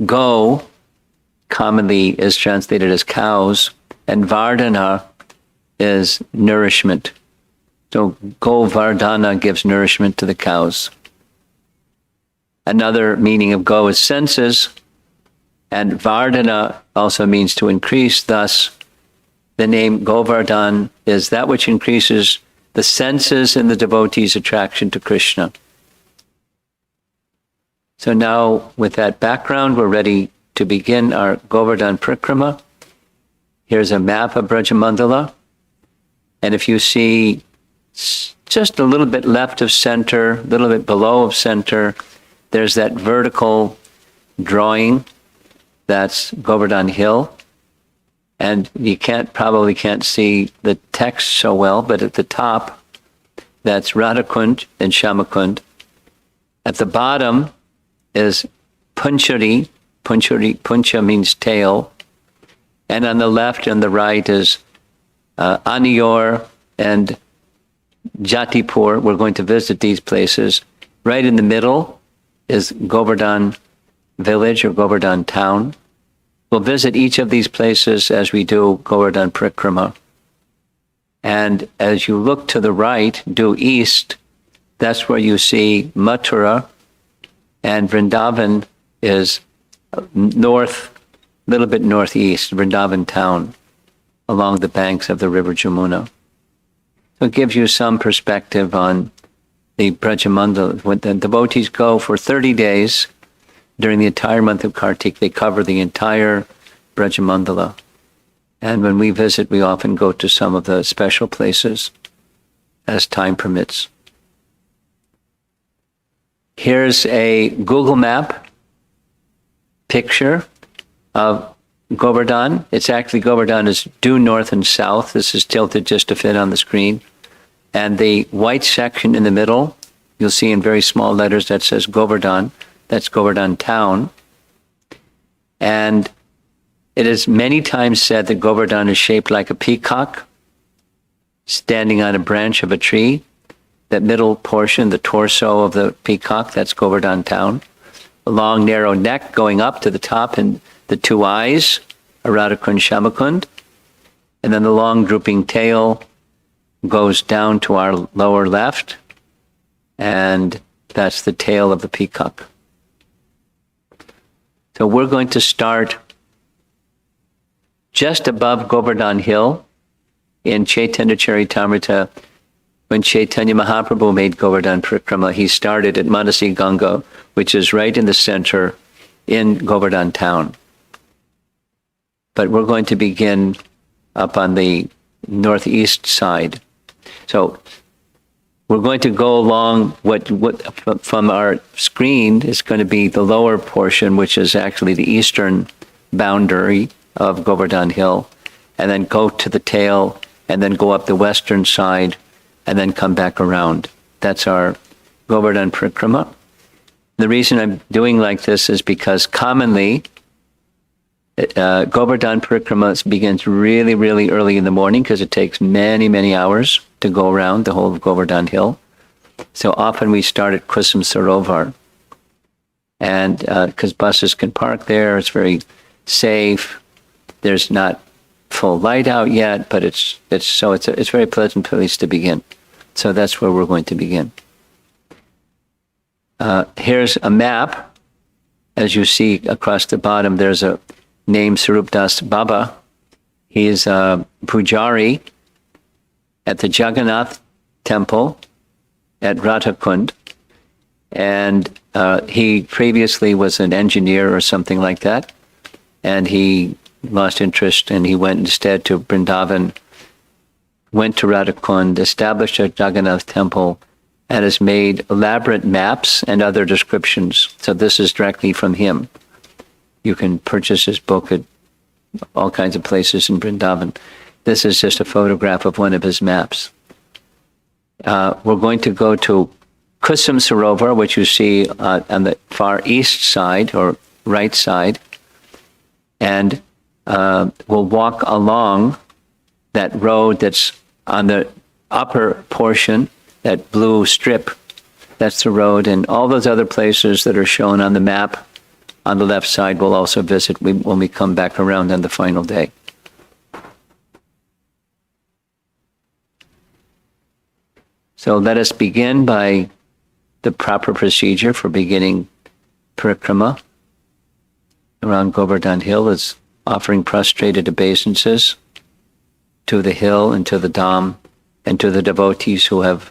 Go commonly is translated as cows, and Vardhana is nourishment. So Govardhana gives nourishment to the cows. Another meaning of go is senses, and Vardhana also means to increase. Thus, the name Govardhan is that which increases the senses in the devotee's attraction to Krishna. So now, with that background, we're ready to begin our Govardhan Parikrama. Here's a map of Brajamandala, and if you see just a little bit left of center, a little bit below of center, there's that vertical drawing. That's Govardhan Hill. And you probably can't see the text so well, but at the top, that's Radhakund and Shamakund. At the bottom is Punchari. Puncha means tail. And on the left and the right is Aniyor and Jatipur. We're going to visit these places. Right in the middle is Govardhan village or Govardhan town. We'll visit each of these places as we do Govardhan Parikrama. And as you look to the right, due east, that's where you see Mathura, and Vrindavan is north, a little bit northeast, Vrindavan town, along the banks of the river Jamuna. So it gives you some perspective on the Brajamandala. When the devotees go for 30 days, during the entire month of Kartik, they cover the entire Brajamandala. And when we visit, we often go to some of the special places as time permits. Here's a Google map picture of Govardhan. It's actually, Govardhan is due north and south. This is tilted just to fit on the screen. And the white section in the middle, you'll see in very small letters that says Govardhan. That's Govardhan town. And it is many times said that Govardhan is shaped like a peacock standing on a branch of a tree. That middle portion, the torso of the peacock, that's Govardhan town. A long, narrow neck going up to the top, and the two eyes, Radhakund, Shamakund. And then the long, drooping tail goes down to our lower left, and that's the tail of the peacock. So we're going to start just above Govardhan Hill in Chaitanya Charitamrita. When Chaitanya Mahaprabhu made Govardhan Parikrama, he started at Manasi Ganga, which is right in the center in Govardhan town. But we're going to begin up on the northeast side. So we're going to go along what from our screen is going to be the lower portion, which is actually the eastern boundary of Govardhan Hill, and then go to the tail, and then go up the western side, and then come back around. That's our Govardhan Parikrama. The reason I'm doing like this is because commonly Govardhan Parikrama begins really, really early in the morning because it takes many, many hours to go around the whole of Govardhan Hill. So often we start at Kusum Sarovar, and because buses can park there, it's very safe. There's not full light out yet, but it's a very pleasant place to begin. So that's where we're going to begin. Here's a map. As you see across the bottom, there's a name, Sarup Das Baba. He's a pujari at the Jagannath temple at Radhakund. And he previously was an engineer or something like that. And he lost interest, and he went instead to Vrindavan, went to Radhakund, established a Jagannath temple, and has made elaborate maps and other descriptions. So this is directly from him. You can purchase his book at all kinds of places in Vrindavan. This is just a photograph of one of his maps. We're going to go to Kusum Sarovar, which you see on the far east side or right side, and we'll walk along that road that's on the upper portion, that blue strip. That's the road, and all those other places that are shown on the map on the left side we'll also visit when we come back around on the final day. So let us begin by the proper procedure for beginning Parikrama around Govardhan Hill is offering prostrated obeisances to the hill and to the Dham and to the devotees who have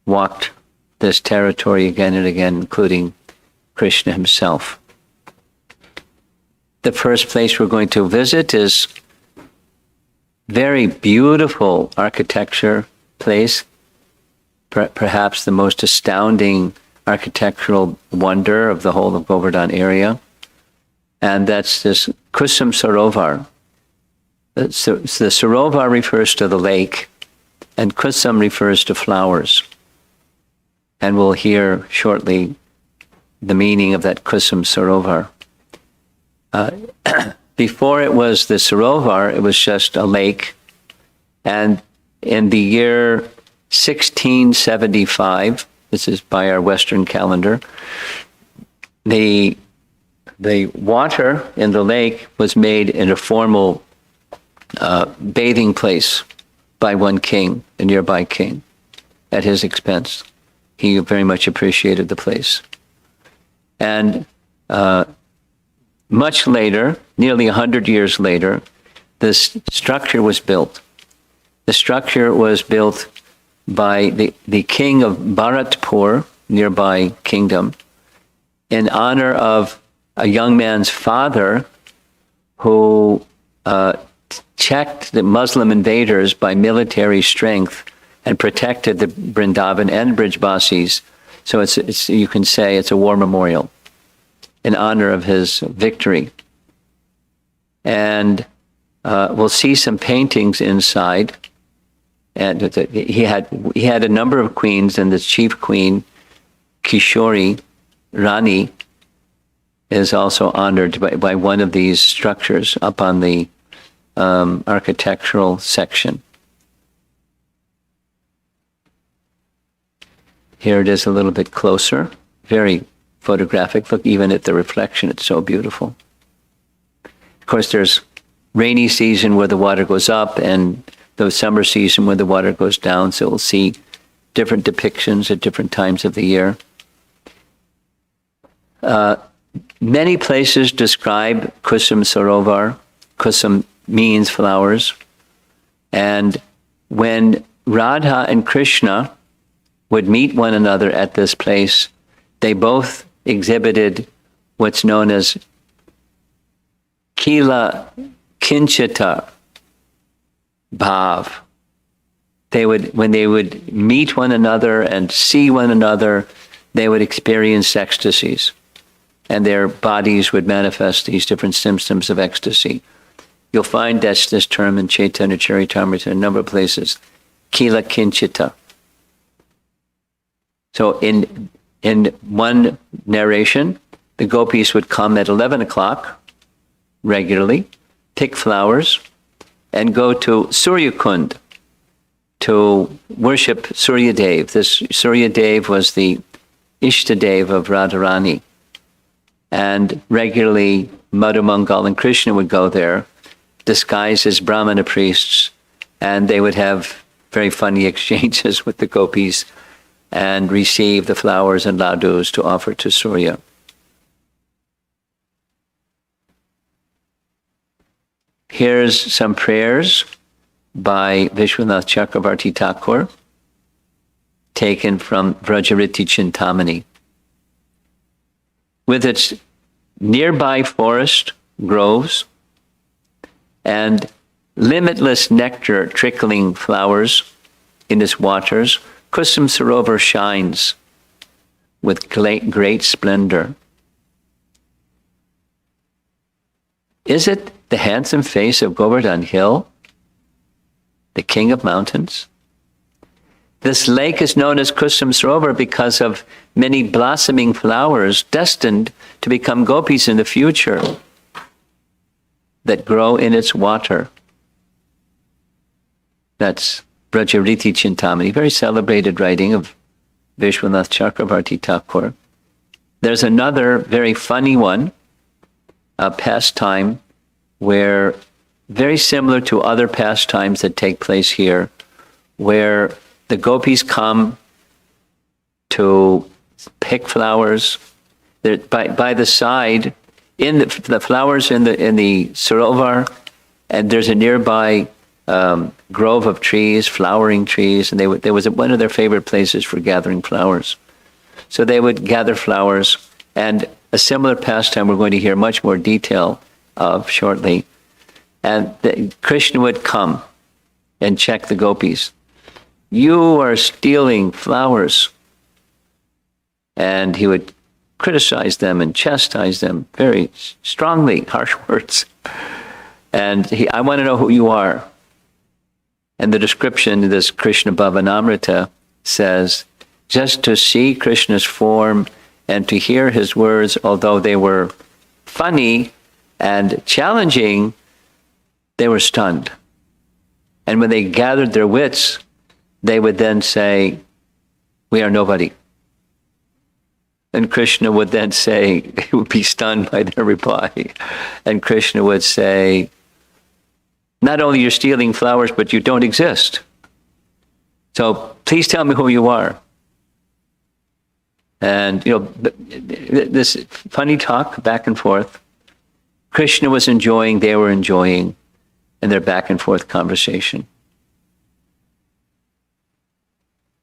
walked this territory again and again, including Krishna himself. The first place we're going to visit is very beautiful architecture place, perhaps the most astounding architectural wonder of the whole of Govardhan area. And that's this Kusum Sarovar. So the Sarovar refers to the lake, and Kusum refers to flowers. And we'll hear shortly the meaning of that Kusum Sarovar. Before it was the Sarovar, it was just a lake. And in the year 1675, this is by our Western calendar, the water in the lake was made in a formal bathing place by one king, a nearby king, at his expense. He very much appreciated the place. And much later, nearly 100 years later, this structure was built. The structure was built by the king of Bharatpur, nearby kingdom, in honor of a young man's father who checked the Muslim invaders by military strength and protected the Vrindavan and Brijbasis. So it's you can say it's a war memorial in honor of his victory. And we'll see some paintings inside. And he had a number of queens, and the chief queen, Kishori Rani, is also honored by one of these structures up on the architectural section. Here it is a little bit closer, very photographic. Look even at the reflection, it's so beautiful. Of course, there's rainy season where the water goes up and the summer season where the water goes down, so we'll see different depictions at different times of the year. Many places describe Kusum Sarovar. Kusum means flowers. And when Radha and Krishna would meet one another at this place, they both exhibited what's known as Kila Kinchita Bhav. When they would meet one another and see one another, they would experience ecstasies, and their bodies would manifest these different symptoms of ecstasy. You'll find this term in Chaitanya Charitamrita in a number of places, Kila Kinchita. So in one narration, the gopis would come at 11 o'clock regularly, pick flowers, and go to Suryakund to worship Suryadev. This Suryadev was the Ishtadev of Radharani. And regularly, Madhumangal and Krishna would go there, disguised as Brahmana priests, and they would have very funny exchanges with the gopis and receive the flowers and ladus to offer to Surya. Here's some prayers by Vishwanath Chakravarti Thakur, taken from Vrajariti Chintamani. With its nearby forest, groves, and limitless nectar trickling flowers in its waters, Kusum Sarovar shines with great splendor. Is it the handsome face of Govardhan Hill, the king of mountains? This lake is known as Kusum Sarovar because of many blossoming flowers destined to become gopis in the future that grow in its water. That's Vrajariti Chintamani, very celebrated writing of Vishwanath Chakravarti Thakur. There's another very funny one, a pastime where, very similar to other pastimes that take place here, where the gopis come to pick flowers. They're by the side, in the flowers in the Sarovar, and there's a nearby grove of trees, flowering trees, and there was one of their favorite places for gathering flowers. So they would gather flowers, and a similar pastime we're going to hear much more detail of shortly. And Krishna would come and check the gopis. You are stealing flowers. And he would criticize them and chastise them very strongly, harsh words. And I want to know who you are. And the description of this Krishna Bhavanamrita says, just to see Krishna's form and to hear his words, although they were funny and challenging, they were stunned. And when they gathered their wits, they would then say, we are nobody. And Krishna would then say, he would be stunned by their reply. And Krishna would say, not only you're stealing flowers, but you don't exist. So please tell me who you are. And, this funny talk back and forth, Krishna was enjoying, they were enjoying, in their back and forth conversation.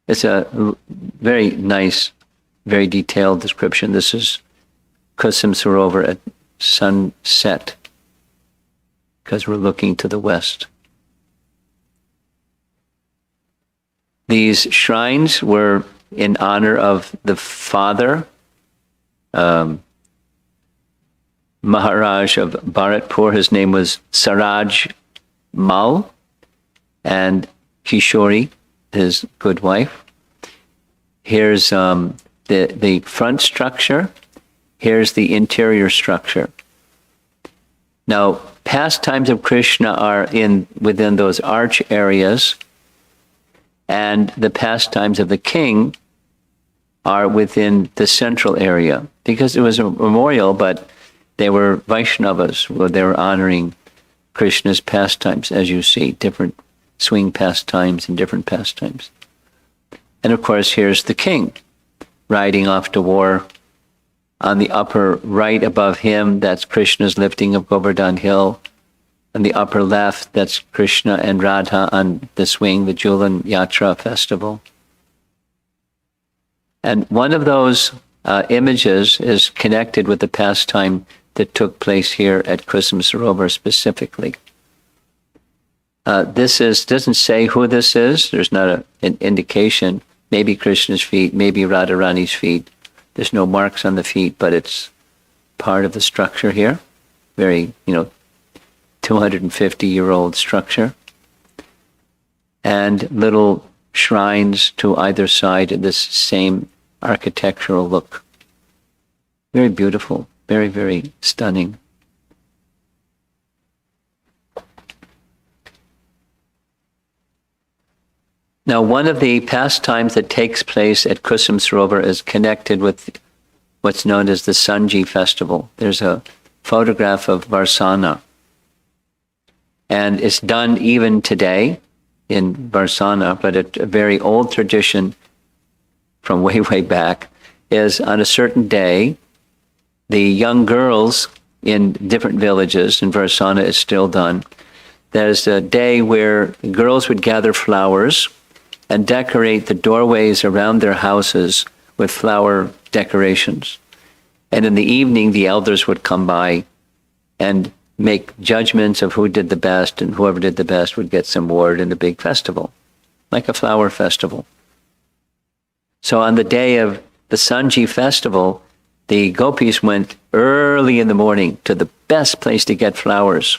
It's a very nice, very detailed description. This is Kusum Sarovar at sunset, because we're looking to the west. These shrines were in honor of the father, Maharaj of Bharatpur. His name was Saraj Mal, and Kishori, his good wife. Here's the front structure. Here's the interior structure. Now, pastimes of Krishna are within those arch areas, and the pastimes of the king are within the central area, because it was a memorial, but they were Vaishnavas, they were honoring Krishna's pastimes, as you see, different swing pastimes and different pastimes. And of course, here's the king riding off to war. On the upper right above him, that's Krishna's lifting of Govardhan hill. On the upper left, that's Krishna and Radha on the swing, the Julan Yatra festival. And one of those images is connected with the pastime that took place here at Kusum Sarovar specifically. This doesn't say who this is. There's not an indication. Maybe Krishna's feet, maybe Radharani's feet. There's no marks on the feet, but it's part of the structure here. Very, 250-year-old structure. And little shrines to either side of this same architectural look. Very beautiful, very, very stunning. Now, one of the pastimes that takes place at Kusum Sarovar is connected with what's known as the Sanji festival. There's a photograph of Varsana. And it's done even today in Varsana, but a very old tradition from way, way back is on a certain day, the young girls in different villages, and Varsana is still done, there's a day where girls would gather flowers and decorate the doorways around their houses with flower decorations. And in the evening, the elders would come by and make judgments of who did the best, and whoever did the best would get some award in a big festival, like a flower festival. So on the day of the Sanji festival, the gopis went early in the morning to the best place to get flowers,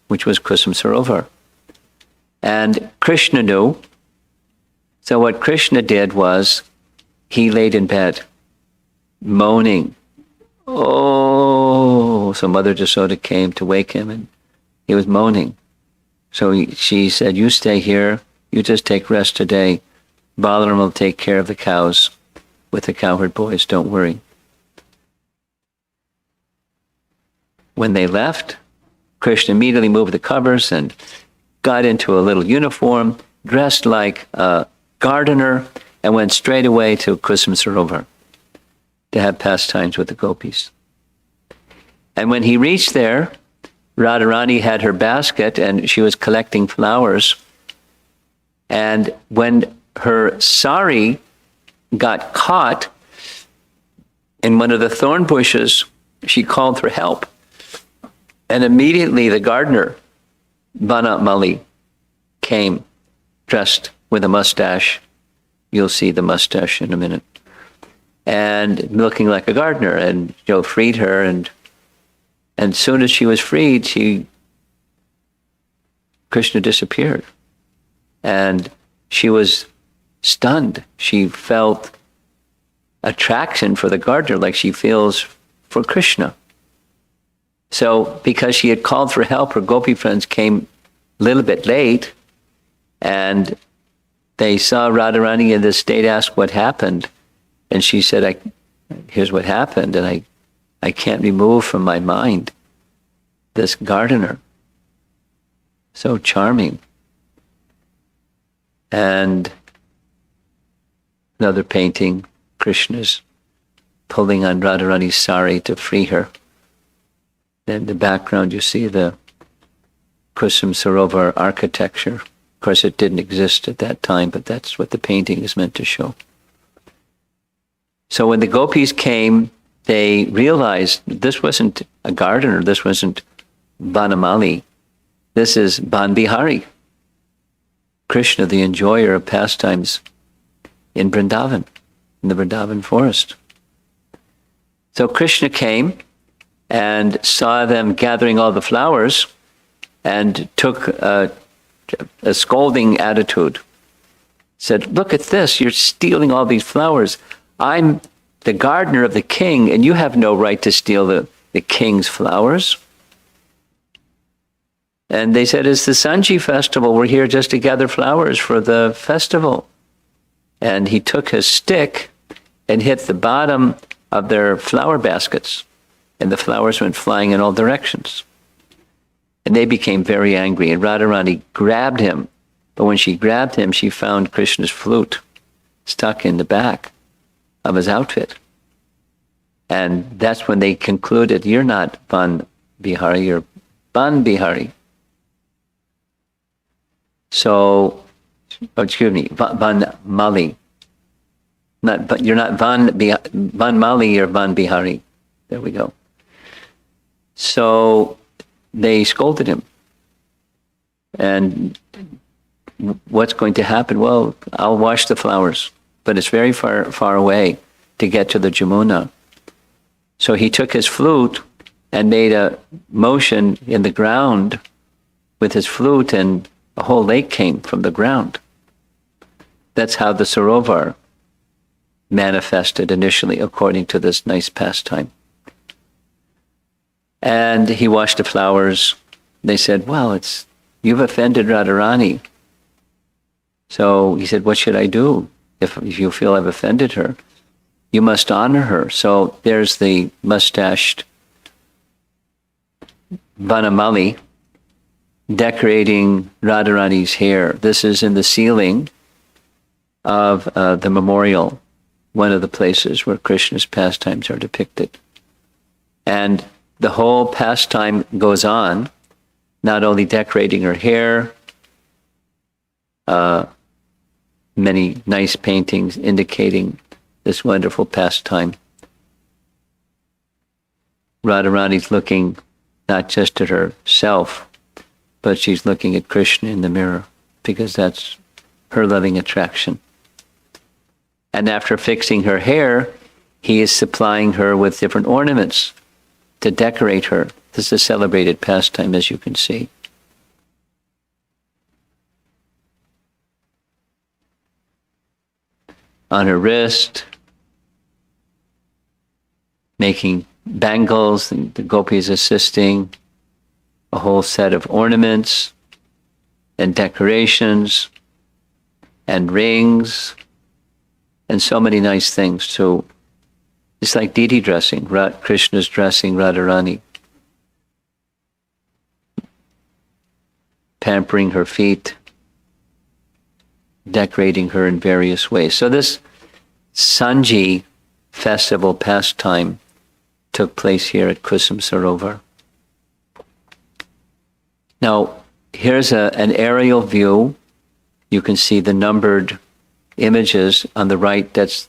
which was Kusum Sarovar. And Krishna knew. So what Krishna did was he laid in bed, moaning. Oh, so Mother Jasoda came to wake him, and he was moaning. So she said, you stay here, you just take rest today. Balaram will take care of the cows with the cowherd boys, don't worry. When they left, Krishna immediately moved the covers and got into a little uniform, dressed like a gardener, and went straight away to Kusum Sarovar to have pastimes with the gopis. And when he reached there, Radharani had her basket and she was collecting flowers. And when her sari got caught in one of the thorn bushes, she called for help. And immediately the gardener, Banat Mali, came dressed with a mustache. You'll see the mustache in a minute. And looking like a gardener, and freed her. And soon as she was freed, she Krishna disappeared. And she was stunned. She felt attraction for the gardener like she feels for Krishna. So because she had called for help, her gopi friends came a little bit late, and they saw Radharani in this state, asked what happened. And she said, here's what happened, and I can't remove from my mind this gardener. So charming. And another painting, Krishna's pulling on Radharani's sari to free her. In the background you see the Kusum Sarovar architecture. Of course it didn't exist at that time, but that's what the painting is meant to show. So when the gopis came, they realized this wasn't a gardener, this wasn't Vanamali, this is Ban Bihari, Krishna, the enjoyer of pastimes in Vrindavan, in the Vrindavan forest. So Krishna came and saw them gathering all the flowers and took a scolding attitude. Said, look at this, you're stealing all these flowers. I'm the gardener of the king, and you have no right to steal the king's flowers. And they said, it's the Sanji festival. We're here just to gather flowers for the festival. And he took his stick and hit the bottom of their flower baskets, and the flowers went flying in all directions. And they became very angry, and Radharani grabbed him. But when she grabbed him, she found Krishna's flute stuck in the back of his outfit. And that's when they concluded, you're not Ban Bihari, you're Ban Bihari. So, Van Mali. You're not Van Mali, you're Van Bihari. There we go. So they scolded him. And what's going to happen? Well, I'll wash the flowers, but it's very far away to get to the Jamuna. So he took his flute and made a motion in the ground with his flute, and a whole lake came from the ground. That's how the Sarovar manifested initially, according to this nice pastime. And he washed the flowers. They said, well, you've offended Radharani. So he said, what should I do if you feel I've offended her? You must honor her. So there's the mustached Vanamali decorating Radharani's hair. This is in the ceiling of the memorial, one of the places where Krishna's pastimes are depicted. And the whole pastime goes on, not only decorating her hair, many nice paintings indicating this wonderful pastime. Radharani's looking not just at herself, but she's looking at Krishna in the mirror, because that's her loving attraction. And after fixing her hair, he is supplying her with different ornaments to decorate her. This is a celebrated pastime, as you can see. On her wrist, making bangles, and the gopis assisting, a whole set of ornaments and decorations and rings and so many nice things. So it's like deity dressing. Krishna's dressing Radharani, pampering her feet, decorating her in various ways. So this Sanji festival pastime took place here at Kusum Sarovar. Now, here's an aerial view. You can see the numbered images on the right. That's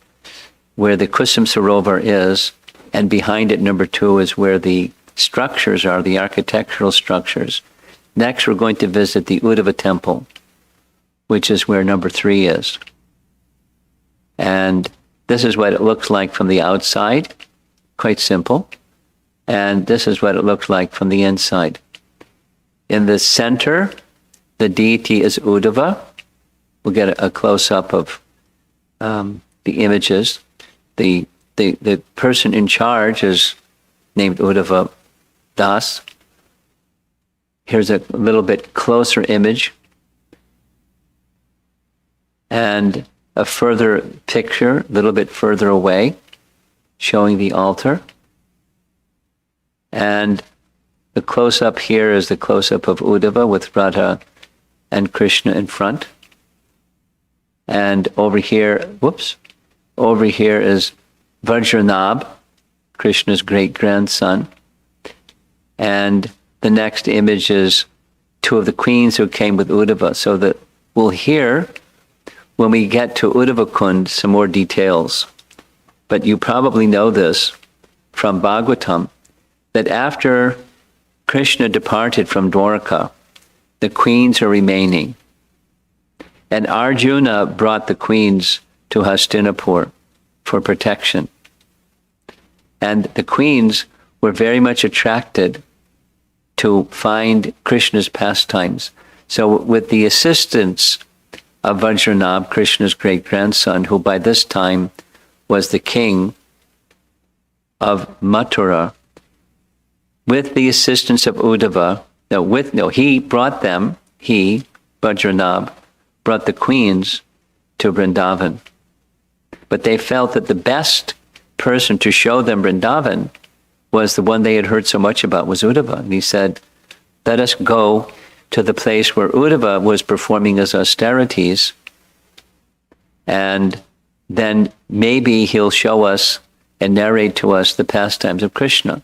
where the Kusum Sarovar is, and behind it, number 2, is where the structures are, the architectural structures. Next, we're going to visit the Uddhava temple, which is where number 3 is. And this is what it looks like from the outside, quite simple. And this is what it looks like from the inside. In the center, the deity is Uddhava. We'll get a close-up of the images. The person in charge is named Uddhava Das. Here's a little bit closer image. And a further picture, a little bit further away, showing the altar. And the close-up here is the close-up of Uddhava with Radha and Krishna in front. And over here, over here is Vajranabh, Krishna's great-grandson. And the next image is two of the queens who came with Uddhava. So that we'll hear, when we get to Uddhava Kund, some more details. But you probably know this from Bhagavatam, that after Krishna departed from Dwarka, the queens are remaining. And Arjuna brought the queens to Hastinapur for protection. And the queens were very much attracted to find Krishna's pastimes. So with the assistance of Vajranabh, Krishna's great-grandson, who by this time was the king of Mathura, with the assistance of Uddhava, Vajranabh, brought the queens to Vrindavan. But they felt that the best person to show them Vrindavan was the one they had heard so much about, was Uddhava. And he said, let us go to the place where Uddhava was performing his austerities, and then maybe he'll show us and narrate to us the pastimes of Krishna.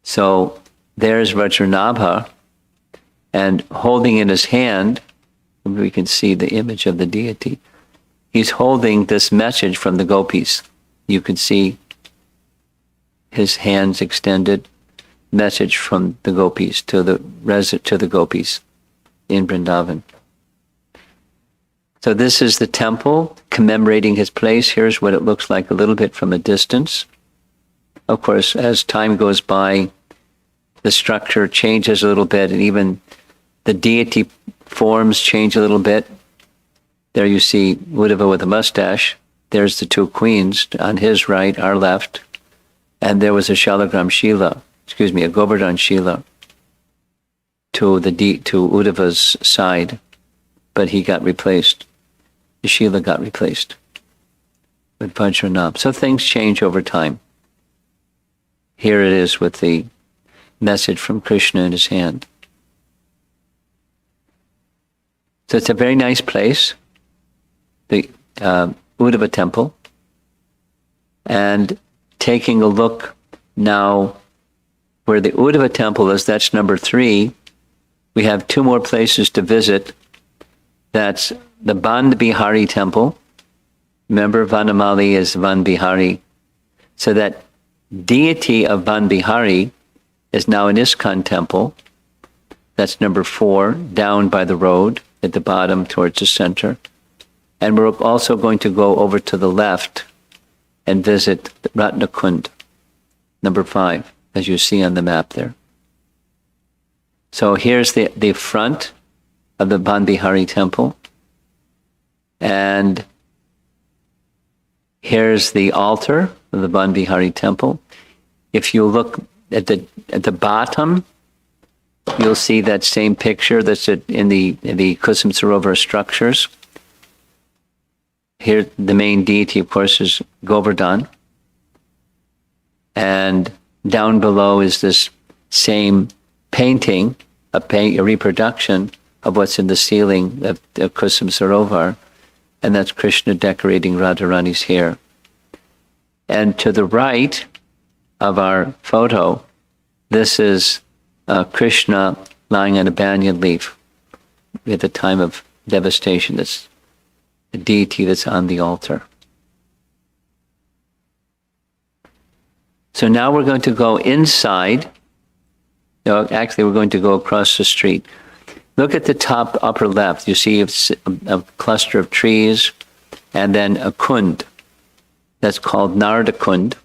So there's Vajranabha, and holding in his hand, we can see the image of the deity, he's holding this message from the gopis. You can see his hands extended, message from the gopis to the gopis in Vrindavan. So this is the temple commemorating his place. Here's what it looks like a little bit from a distance. Of course, as time goes by, the structure changes a little bit, and even the deity forms change a little bit. There you see Uddhava with a mustache. There's the two queens on his right, our left. And there was a Govardhan Shila to Uddhava's side, but he got replaced. The Shila got replaced with Vajranabh. So things change over time. Here it is with the message from Krishna in his hand. So it's a very nice place, the Uddhava temple. And taking a look now where the Uddhava temple is, that's number 3. We have 2 more places to visit. That's the Van Bihari temple. Remember, Vanamali is Van Bihari. So that deity of Van Bihari is now an ISKCON temple. That's number 4, down by the road at the bottom towards the center. And we're also going to go over to the left and visit Ratnakund, number 5, as you see on the map there. So here's the front of the Van Bihari temple. And here's the altar of the Van Bihari temple. If you look at the bottom, you'll see that same picture that's in the Kusum Sarovar structures. Here, the main deity, of course, is Govardhan. And down below is this same painting, a reproduction of what's in the ceiling of Kusum Sarovar. And that's Krishna decorating Radharani's hair. And to the right of our photo, this is Krishna lying on a banyan leaf at the time of devastation. That's the deity that's on the altar. So now we're going to go inside. No, actually, we're going to go across the street. Look at the top upper left. You see a cluster of trees and then a kund. That's called Narada Kund.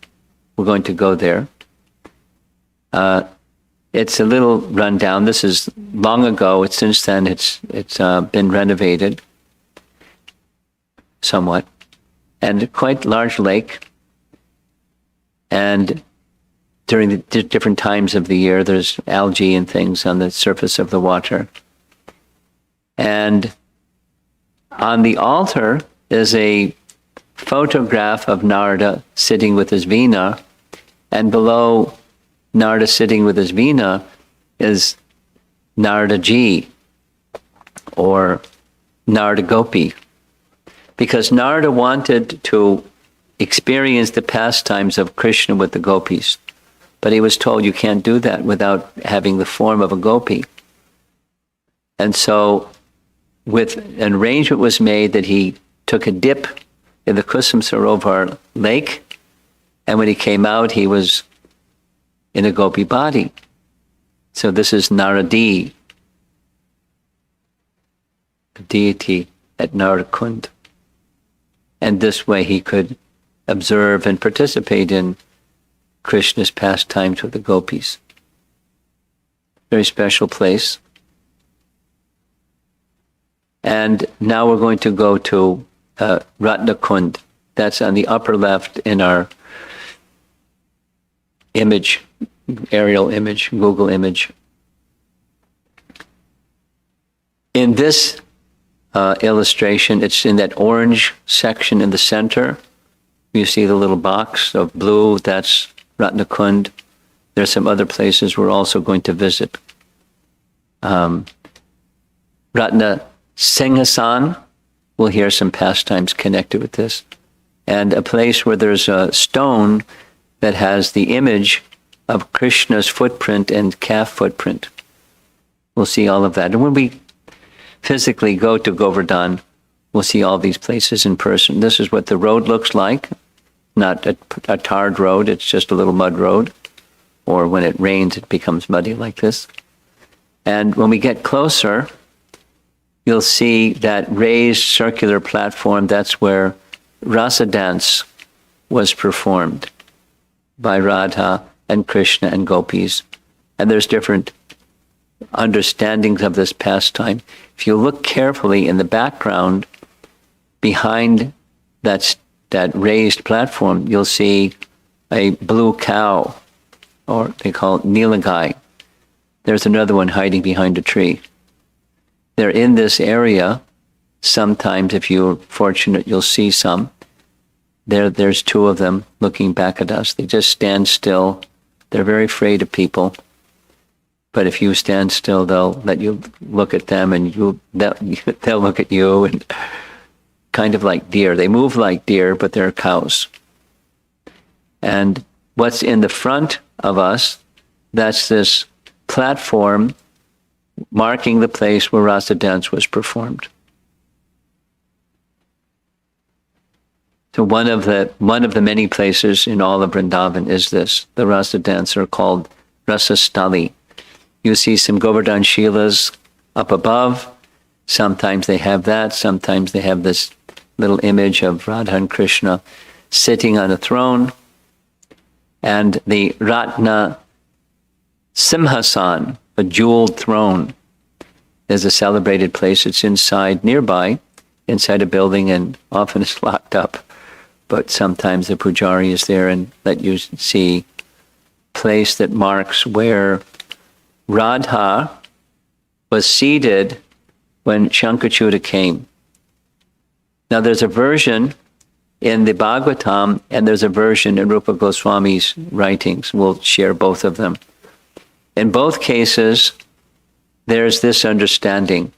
We're going to go there. It's a little run down. This is long ago. Since then it's been renovated somewhat, and a quite large lake. And during the different times of the year, there's algae and things on the surface of the water. And on the altar is a photograph of Narada sitting with his veena, and below Narada sitting with his veena is Narada Ji, or Narada Gopi, because Narada wanted to experience the pastimes of Krishna with the gopis, but he was told you can't do that without having the form of a gopi. And so an arrangement was made that he took a dip in the Kusum Sarovar lake, and when he came out, he was in a gopi body. So this is Naradi, the deity at Narakund. And this way he could observe and participate in Krishna's pastimes with the gopis. Very special place. And now we're going to go to Ratnakund. That's on the upper left in our image, aerial image, Google image. In this illustration, it's in that orange section in the center. You see the little box of blue, that's Ratnakund. There's some other places we're also going to visit. Ratna Singhasan, we'll hear some pastimes connected with this. And a place where there's a stone that has the image of Krishna's footprint and calf footprint. We'll see all of that. And when we physically go to Govardhan, we'll see all these places in person. This is what the road looks like. Not a tarred road, it's just a little mud road. Or when it rains, it becomes muddy like this. And when we get closer, you'll see that raised circular platform. That's where rasa dance was performed by Radha and Krishna and gopis. And there's different understandings of this pastime. If you look carefully in the background, behind that raised platform, you'll see a blue cow, or they call it Nilagai. There's another one hiding behind a tree. They're in this area. Sometimes, if you're fortunate, you'll see some. There's two of them looking back at us. They just stand still. They're very afraid of people. But if you stand still, they'll let you look at them, and they'll look at you, and kind of like deer. They move like deer, but they're cows. And what's in the front of us, that's this platform marking the place where rasa dance was performed. So one of the many places in all of Vrindavan is this. The rasa dance are called Rasastali. You see some Govardhan Shilas up above. Sometimes they have that. Sometimes they have this little image of Radha and Krishna sitting on a throne. And the Ratna Simhasan, a jeweled throne, is a celebrated place. It's nearby, inside a building, and often it's locked up. But sometimes the pujari is there and let you see place that marks where Radha was seated when Shankachuta came. Now there's a version in the Bhagavatam, and there's a version in Rupa Goswami's writings. We'll share both of them. In both cases, there's this understanding.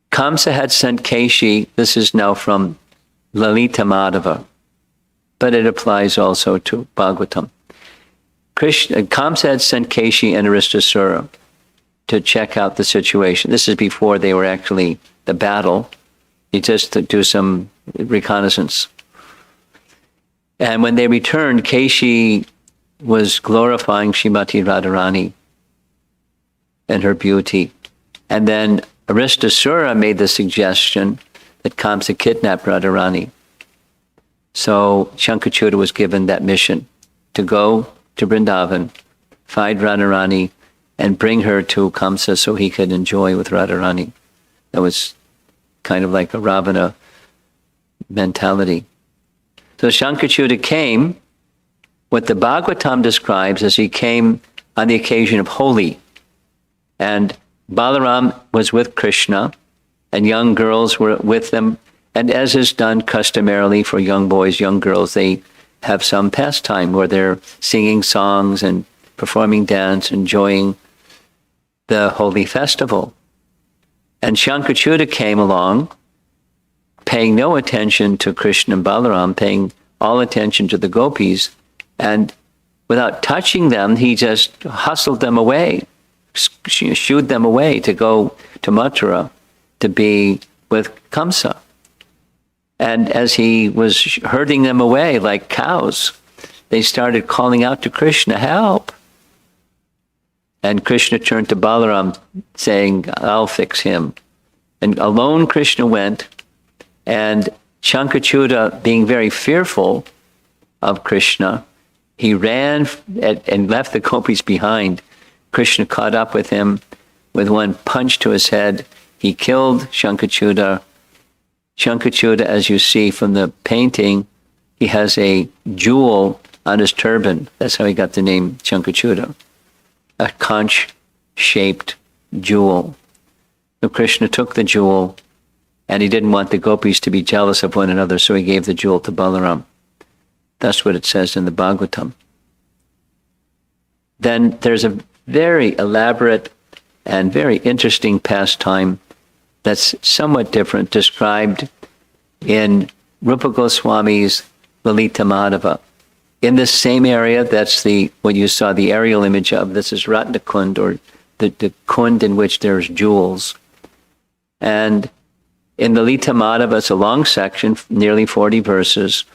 Kamsa had sent Keshi, this is now from Lalita Madhava, but it applies also to Bhagavatam. Kamsa had sent Keshi and Aristasura to check out the situation. This is before they were actually the battle. He just to do some reconnaissance. And when they returned, Keshi was glorifying Srimati Radharani and her beauty. And then Aristasura made the suggestion that Kamsa kidnapped Radharani. So Shankachuta was given that mission to go to Vrindavan, find Radharani, and bring her to Kamsa so he could enjoy with Radharani. That was kind of like a Ravana mentality. So Shankachuta came, what the Bhagavatam describes as he came on the occasion of Holi. And Balaram was with Krishna, and young girls were with them. And as is done customarily for young boys, young girls, they have some pastime where they're singing songs and performing dance, enjoying the holy festival. And Shankachuta came along, paying no attention to Krishna and Balaram, paying all attention to the gopis, and without touching them, he just hustled them away, shooed them away to go to Mathura to be with Kamsa. And as he was herding them away like cows, they started calling out to Krishna, help. And Krishna turned to Balaram saying, I'll fix him. And alone Krishna went, and Shankachuta, being very fearful of Krishna, he ran and left the gopis behind. Krishna caught up with him with one punch to his head. He killed Shankachuta. Shankachuta, as you see from the painting, he has a jewel on his turban. That's how he got the name Shankachuta, a conch-shaped jewel. So Krishna took the jewel, and he didn't want the gopis to be jealous of one another, so he gave the jewel to Balaram. That's what it says in the Bhagavatam. Then there's a very elaborate and very interesting pastime that's somewhat different, described in Rupa Goswami's Lalita Madhava. In this same area, that's what you saw the aerial image of. This is Ratna Kund, or the kund in which there's jewels. And in Lalita Madhava, it's a long section, nearly 40 verses,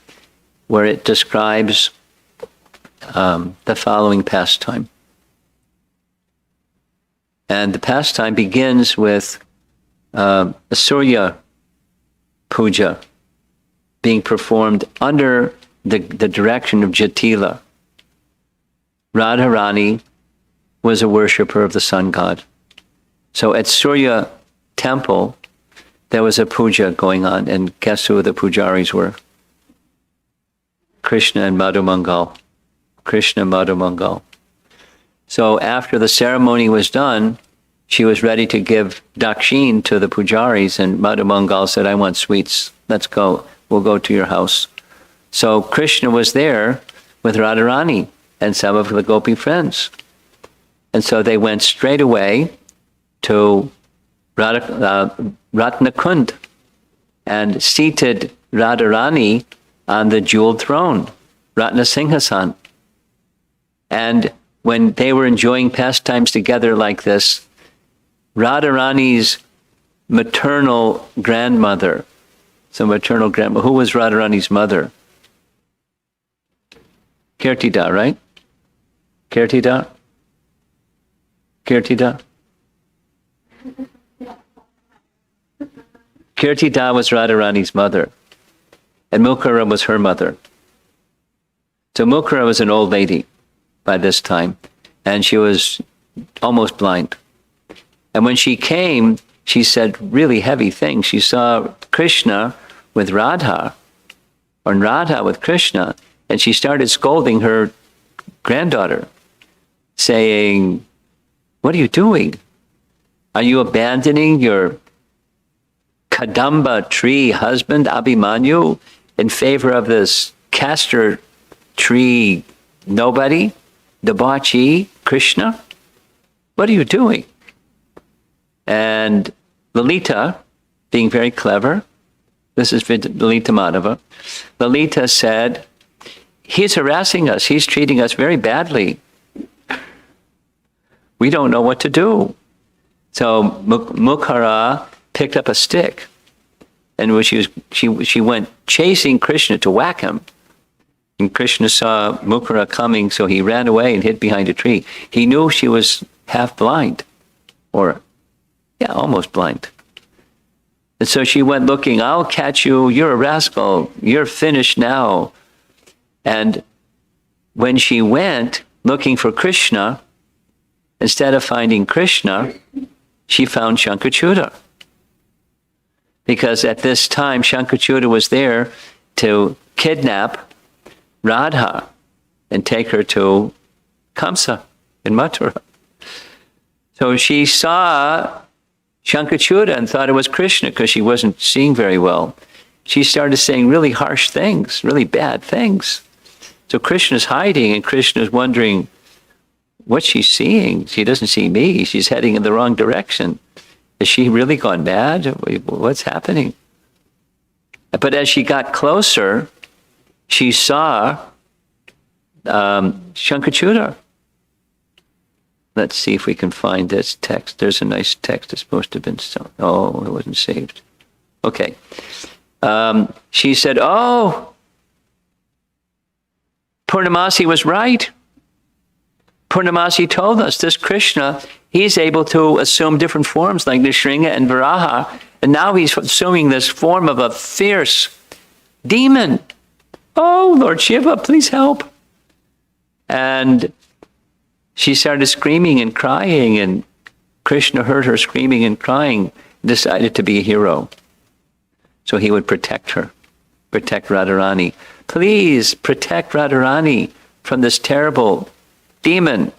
where it describes the following pastime. And the pastime begins with a Surya Puja being performed under the direction of Jatila. Radharani was a worshipper of the sun god. So at Surya temple, there was a puja going on, and guess who the pujaris were? Krishna and Madhumangal. Krishna and Madhumangal. So after the ceremony was done, she was ready to give dakshin to the pujaris, and Madhumangal said, I want sweets. Let's go. We'll go to your house. So Krishna was there with Radharani and some of the gopi friends. And so they went straight away to Ratna Kund and seated Radharani on the jeweled throne, Ratna Singhasan. And when they were enjoying pastimes together like this, Radharani's maternal grandmother, who was Radharani's mother? Kirtida, right? Kirtida? Kirtida was Radharani's mother, and Mukara was her mother. So Mukara was an old lady by this time, and she was almost blind. And when she came, she said really heavy things. She saw Krishna with Radha, or Radha with Krishna, and she started scolding her granddaughter, saying, what are you doing? Are you abandoning your Kadamba tree husband, Abhimanyu, in favor of this castor tree nobody, debauchee, Krishna? What are you doing? And Lalita, being very clever, this is Lalita Madhava, Lalita said, he's harassing us. He's treating us very badly. We don't know what to do. So Mukara picked up a stick, and she went chasing Krishna to whack him. And Krishna saw Mukara coming, so he ran away and hid behind a tree. He knew she was half blind, almost blind. And so she went looking, I'll catch you, you're a rascal, you're finished now. And when she went looking for Krishna, instead of finding Krishna, she found Shankachuta. Because at this time, Shankachuta was there to kidnap Radha and take her to Kamsa in Mathura. So she saw Shankachuta and thought it was Krishna because she wasn't seeing very well. She started saying really harsh things, really bad things. So Krishna's hiding and Krishna's wondering what she's seeing. She doesn't see me. She's heading in the wrong direction. Has she really gone mad? What's happening? But as she got closer, she saw Shankachuta. Let's see if we can find this text. There's a nice text. It's supposed to have been it wasn't saved. Okay. She said, oh, Purnamasi was right. Purnamasi told us this Krishna, he's able to assume different forms like Nrsimha and Varaha, and now he's assuming this form of a fierce demon. Oh, Lord Shiva, please help. And she started screaming and crying, and Krishna heard her screaming and crying, decided to be a hero. So he would protect her, protect Radharani. Please protect Radharani from this terrible demon.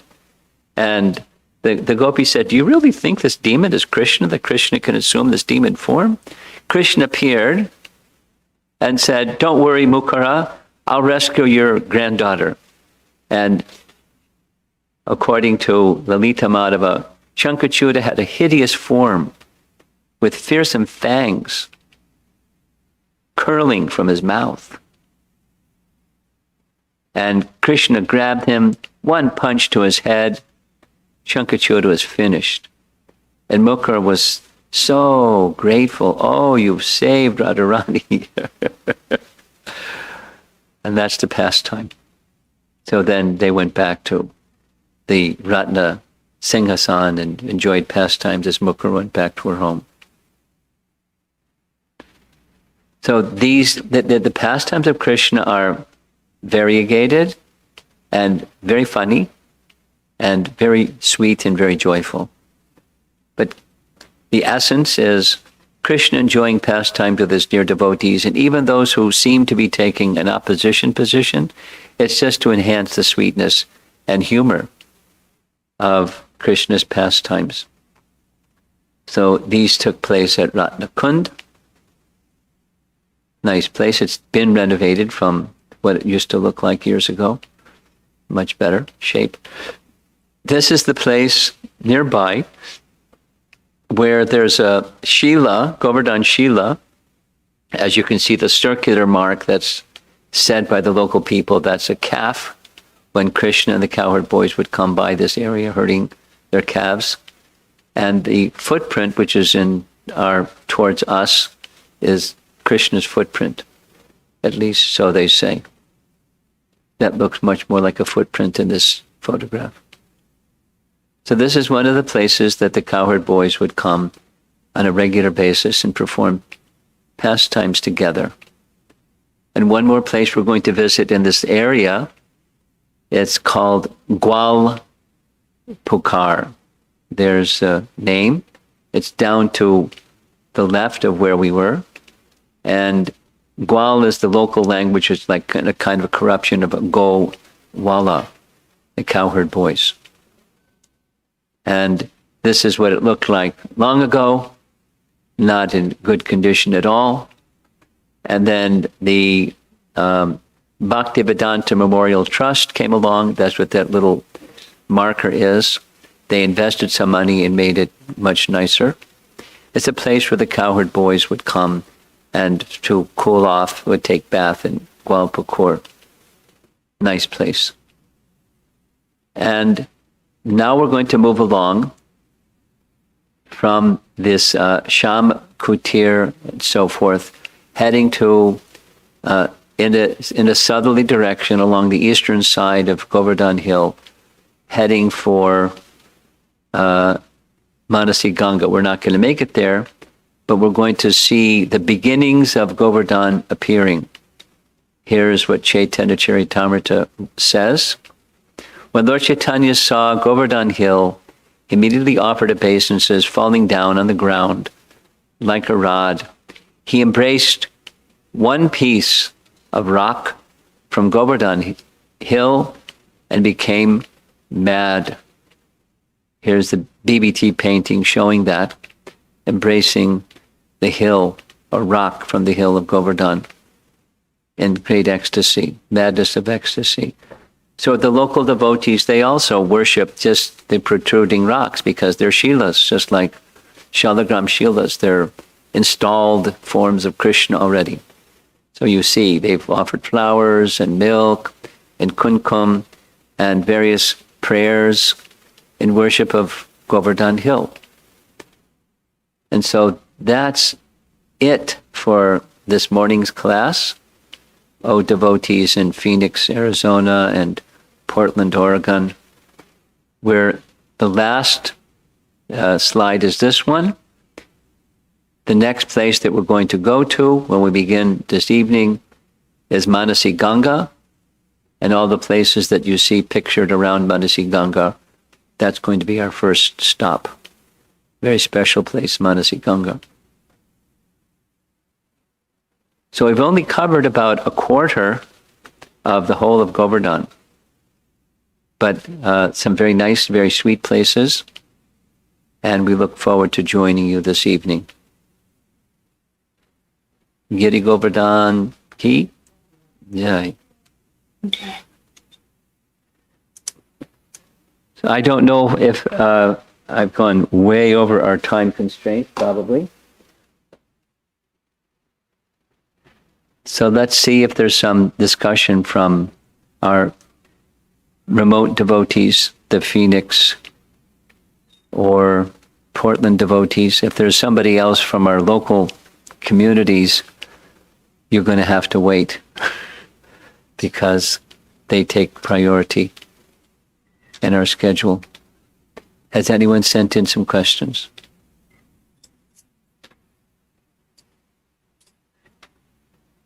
And the gopi said, do you really think this demon is Krishna, that Krishna can assume this demon form? Krishna appeared and said, don't worry, Mukara, I'll rescue your granddaughter. And according to Lalita Madhava, Shankachuta had a hideous form with fearsome fangs curling from his mouth. And Krishna grabbed him, one punch to his head. Shankachuta was finished. And Mukara was so grateful. Oh, you've saved Radharani. And that's the pastime. So then they went back to the Ratna Singhasan and enjoyed pastimes as Mukara went back to her home. So the pastimes of Krishna are variegated and very funny and very sweet and very joyful. But the essence is Krishna enjoying pastimes with his dear devotees, and even those who seem to be taking an opposition position, it's just to enhance the sweetness and humor of Krishna's pastimes. So these took place at Ratnakund. Nice place. It's been renovated from what it used to look like years ago. Much better shape. This is the place nearby where there's a Shila, Govardhan Shila. As you can see, the circular mark that's said by the local people, that's a calf. When Krishna and the cowherd boys would come by this area herding their calves. And the footprint, which is towards us, is Krishna's footprint. At least so they say. That looks much more like a footprint in this photograph. So this is one of the places that the cowherd boys would come on a regular basis and perform pastimes together. And one more place we're going to visit in this area, it's called Gwal Pukar. There's a name. It's down to the left of where we were. And Gwal is the local language. It's like a kind of a corruption of Go Wala, the cowherd boys. And this is what it looked like long ago, not in good condition at all. And then the Bhaktivedanta Memorial Trust came along. That's what that little marker is. They invested some money and made it much nicer. It's a place where the cowherd boys would come and to cool off, would take bath in Gwalpukor. Nice place. And now we're going to move along from this Sham Kutir and so forth, heading to in a southerly direction along the eastern side of Govardhan Hill, heading for Manasi Ganga. We're not going to make it there, but we're going to see the beginnings of Govardhan appearing. Here's what Chaitanya Charitamrita says. When Lord Chaitanya saw Govardhan Hill immediately offered obeisances, falling down on the ground like a rod. He embraced one piece of rock from Govardhan hill and became mad. Here's the BBT painting showing that, embracing the hill or rock from the hill of Govardhan in great ecstasy, madness of ecstasy. So the local devotees, they also worship just the protruding rocks because they're shilas, just like Shalagram shilas. They're installed forms of Krishna already. So you see, they've offered flowers and milk and kumkum and various prayers in worship of Govardhan Hill. And so that's it for this morning's class. Oh, devotees in Phoenix, Arizona and Portland, Oregon, where the last slide is this one. The next place that we're going to go to when we begin this evening is Manasi Ganga, and all the places that you see pictured around Manasi Ganga. That's going to be our first stop. Very special place, Manasi Ganga. So we've only covered about a quarter of the whole of Govardhan, but some very nice, very sweet places, and we look forward to joining you this evening. Giri Govardhan ki jai. So I don't know if I've gone way over our time constraint, probably. So let's see if there's some discussion from our remote devotees, the Phoenix or Portland devotees. If there's somebody else from our local communities, you're going to have to wait because they take priority in our schedule. Has anyone sent in some questions?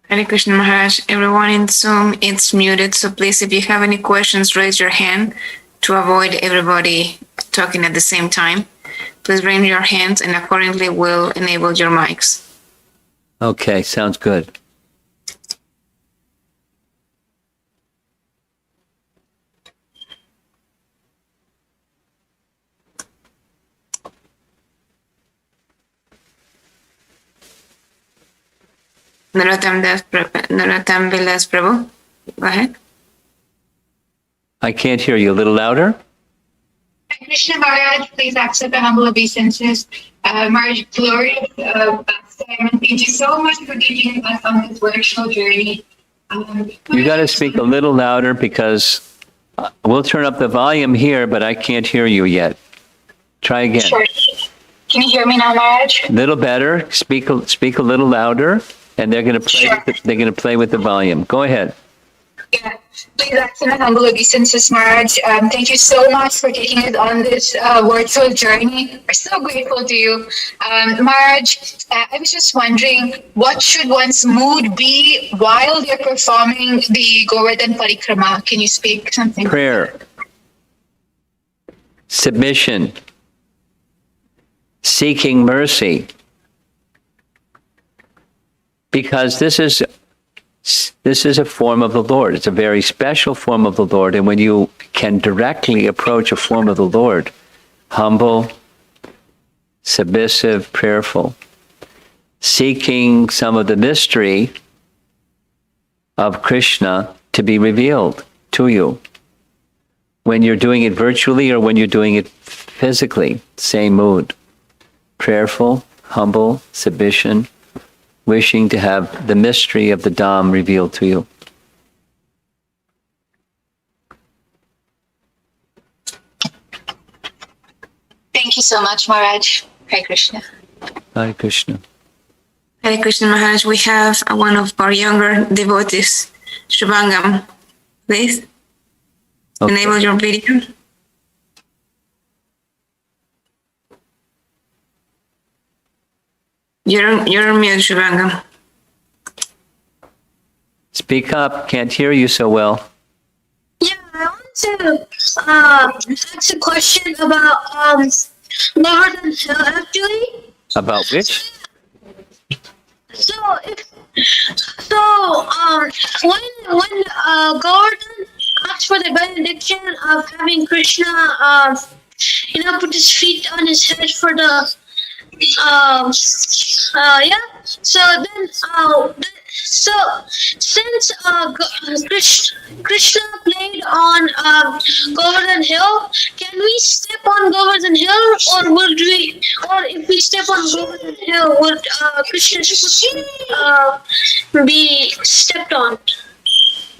Hare Krishna Maharaj, everyone in Zoom, it's muted, so please, if you have any questions, raise your hand to avoid everybody talking at the same time. Please raise your hands and accordingly we'll enable your mics. Okay, sounds good. Narottam Vilas Prabhu, go ahead. I can't hear you. A little louder? Krishna Maharaj, please accept the humble obeisances. Maharaj, glorious past time, and thank you so much for taking us on this virtual journey. You got to speak a little louder because we'll turn up the volume here, but I can't hear you yet. Try again. Sure. Can you hear me now, Maharaj? A little better. Speak a little louder, and they're going to play. Sure. They're going to play with the volume. Go ahead. Yeah. Please accept the humble obeisances, Maharaj. Thank you so much for taking us on this virtual journey. We're so grateful to you. Maharaj, I was just wondering, what should one's mood be while they're performing the Govardhan Parikrama? Can you speak something? Prayer, submission, seeking mercy, because this is a form of the Lord. It's a very special form of the Lord. And when you can directly approach a form of the Lord, humble, submissive, prayerful, seeking some of the mystery of Krishna to be revealed to you. When you're doing it virtually or when you're doing it physically, same mood. Prayerful, humble, submission, wishing to have the mystery of the Dham revealed to you. Thank you so much, Maharaj. Hare Krishna. Hare Krishna. Hare Krishna Maharaj, we have one of our younger devotees, Shubhangam. Please enable your video. You're on mute, Shubhangam. Speak up. Can't hear you so well. Yeah, I want to ask a question about Govardhan Hill actually. About which? So when Govardhan asked for the benediction of having Krishna put his feet on his head for the so then so since Krishna played on Govardhan Hill, can we step on Govardhan Hill, or if we step on Govardhan Hill, would Krishna's foot be stepped on?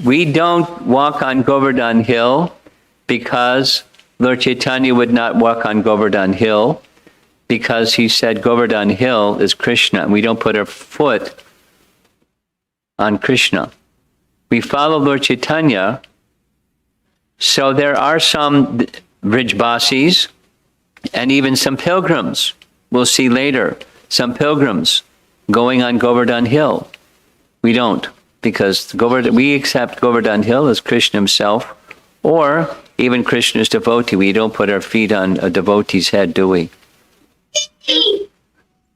We don't walk on Govardhan Hill because Lord Chaitanya would not walk on Govardhan Hill because he said Govardhan Hill is Krishna. And we don't put our foot on Krishna. We follow Lord Chaitanya. So there are some Brijbasis and even some pilgrims. We'll see later. Some pilgrims going on Govardhan Hill. We don't, because we accept Govardhan Hill as Krishna himself, or even Krishna's devotee. We don't put our feet on a devotee's head, do we?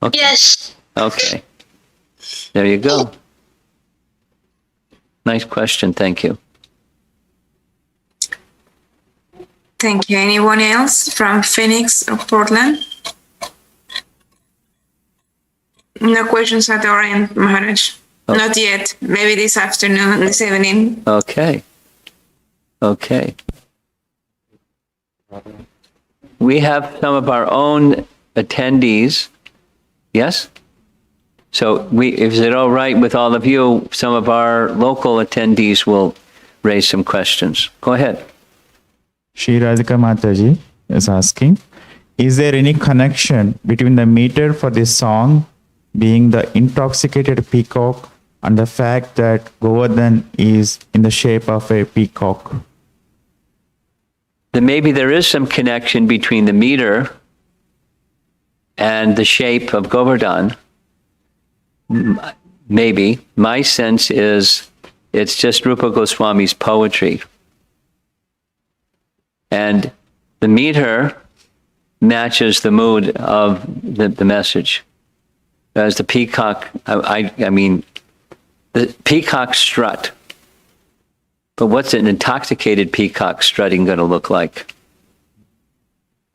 Okay. Yes. Okay. There you go. Nice question. Thank you. Thank you. Anyone else from Phoenix or Portland? No questions at our end, Maharaj. Okay. Not yet. Maybe this afternoon, this evening. Okay. Okay. We have some of our own attendees. Yes? So is it all right with all of you? Some of our local attendees will raise some questions. Go ahead. Shri Radhika Mataji is asking, is there any connection between the meter for this song being the intoxicated peacock and the fact that Govardhan is in the shape of a peacock? Then maybe there is some connection between the meter and the shape of Govardhan. Maybe. My sense is it's just Rupa Goswami's poetry. And the meter matches the mood of the message. As the peacock, I mean, the peacock strut. But what's an intoxicated peacock strutting going to look like?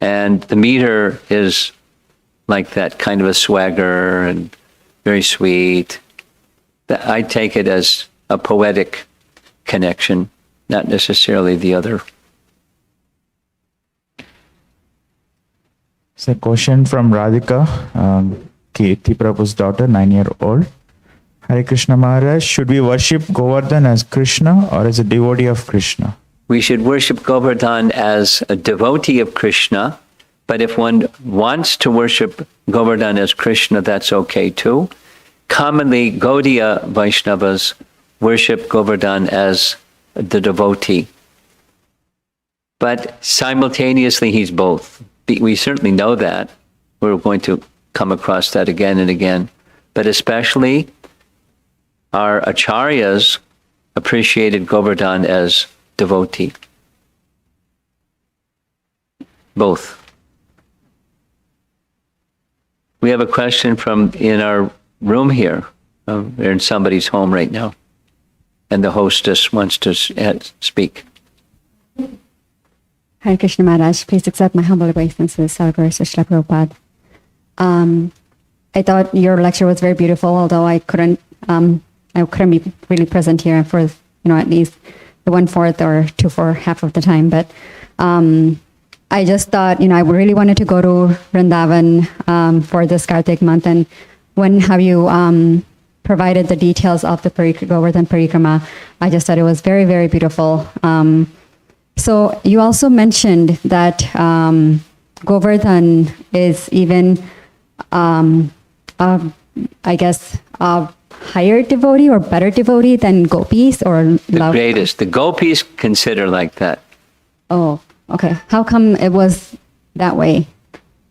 And the meter is like that kind of a swagger and very sweet. I take it as a poetic connection, not necessarily the other. It's a question from Radhika, Kirti Prabhu's daughter, 9-year-old. Hare Krishna Maharaj, should we worship Govardhan as Krishna or as a devotee of Krishna? We should worship Govardhan as a devotee of Krishna, but if one wants to worship Govardhan as Krishna, that's okay too. Commonly, Gaudiya Vaishnavas worship Govardhan as the devotee. But simultaneously, he's both. We certainly know that. We're going to come across that again and again. But especially, our acharyas appreciated Govardhan as devotee. Both. We have a question from in our room here. We're in somebody's home right now. And the hostess wants to speak. Hare Krishna Maharaj, please accept my humble obeisances, Sarguru Srila Prabhupada. I thought your lecture was very beautiful, although I couldn't be really present here for, at least the 1/4 or 2/4 half of the time. But I just thought, I really wanted to go to Vrindavan for this Kartik month. And when have you provided the details of the Govardhan Parikrama, I just thought it was very, very beautiful. So you also mentioned that Govardhan is even, I guess, a higher devotee or better devotee than gopis or The greatest. The gopis consider like that. Oh, okay. How come it was that way?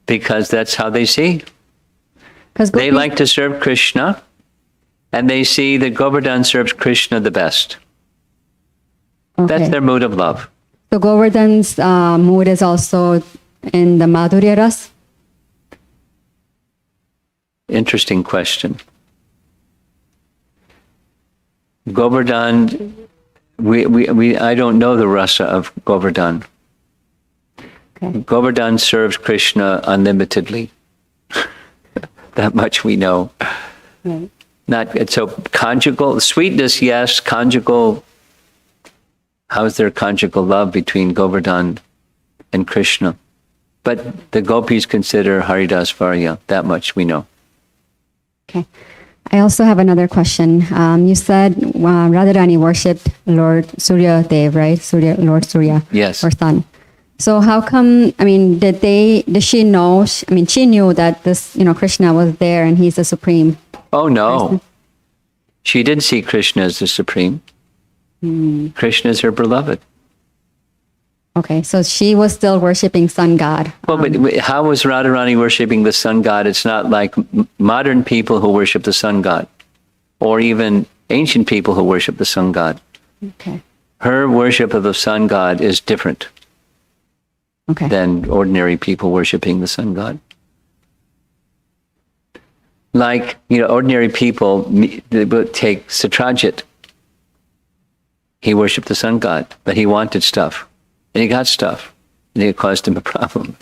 Because that's how they see. Because They like to serve Krishna, and they see that Govardhan serves Krishna the best. Okay. That's their mood of love. So Govardhan's mood is also in the Madhurya Ras? Interesting question. Govardhan, I don't know the rasa of Govardhan. Okay. Govardhan serves Krishna unlimitedly. That much we know. Right. Not so conjugal sweetness, yes. Conjugal. How's there conjugal love between Govardhan and Krishna? But the gopis consider Haridas Varya. That much we know. Okay. I also have another question. You said Radharani worshipped Lord Surya Dev, right? Lord Surya. Yes. Or sun. So how come, did she know, she knew that this, Krishna was there and he's the supreme. Oh, no. person. She didn't see Krishna as the supreme. Krishna is her beloved. Okay, so she was still worshipping sun god. Well, but how was Radharani worshipping the sun god? It's not like modern people who worship the sun god, or even ancient people who worship the sun god. Okay. Her worship of the sun god is different Okay. than ordinary people worshiping the sun god. Like, ordinary people, they would take Satrajit. He worshipped the sun god, but he wanted stuff. And he got stuff. And it caused him a problem.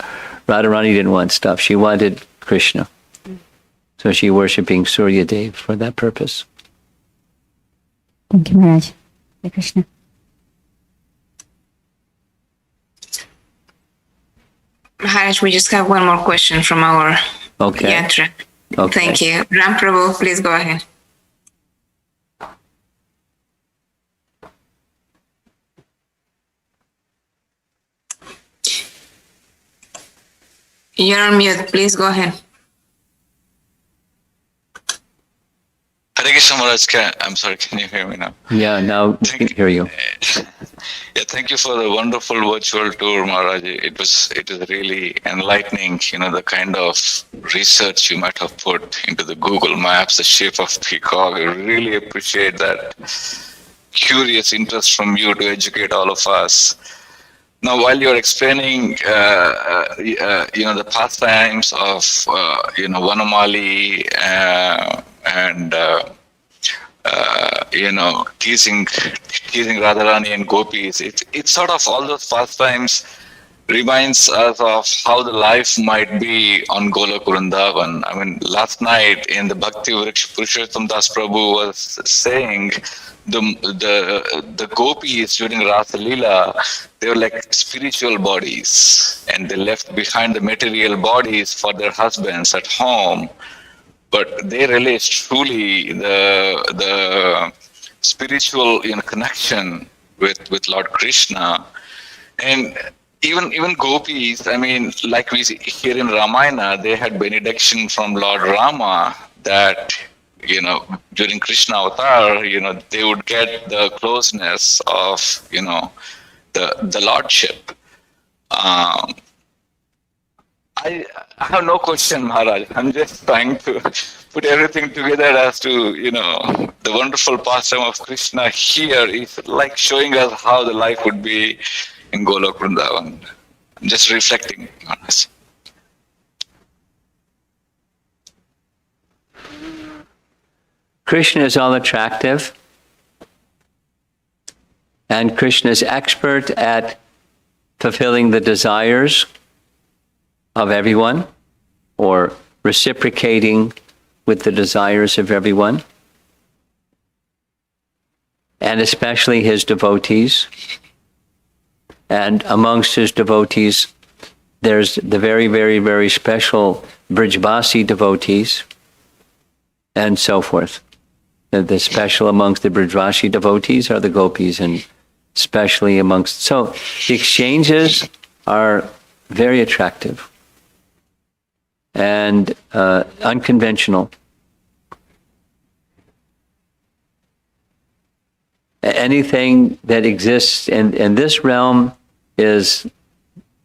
Radharani didn't want stuff. She wanted Krishna. So she worshipping Surya Dev for that purpose. Thank you, Maharaj. Hare Krishna. Maharaj, we just have one more question from our Okay. yatra. Okay. Thank you. Ram Prabhu, please go ahead. You're on mute. Please go ahead. Hare Krishna Maharaj, I'm sorry, can you hear me now? Yeah, now we can hear you. Yeah, thank you for the wonderful virtual tour, Maharaj. It was really enlightening, the kind of research you might have put into the Google Maps, the shape of peacock. I really appreciate that curious interest from you to educate all of us. Now, while you're explaining, the pastimes of, Vanamali and, teasing Radharani and gopis, it's sort of all those pastimes reminds us of how the life might be on Golok Vrindavan. I mean, last night in the Bhakti Vriksha, Purushottam Das Prabhu was saying the gopis during Rasa Leela, they were like spiritual bodies, and they left behind the material bodies for their husbands at home. But they realized truly the spiritual connection with Lord Krishna. And even gopis, I mean, like we see here in Ramayana, they had benediction from Lord Rama that, during Krishna avatar, they would get the closeness of, the lordship. I have no question, Maharaj. I'm just trying to put everything together as to, the wonderful pastime of Krishna here is like showing us how the life would be in Golok Vrindavan. I'm just reflecting on this. Krishna is all attractive. And Krishna is expert at fulfilling the desires of everyone, or reciprocating with the desires of everyone, and especially his devotees. And amongst his devotees, there's the very, very, very special Brijvasi devotees, and so forth. The special amongst the Brijvasi devotees are the gopis, and especially amongst... So the exchanges are very attractive and unconventional. Anything that exists in this realm is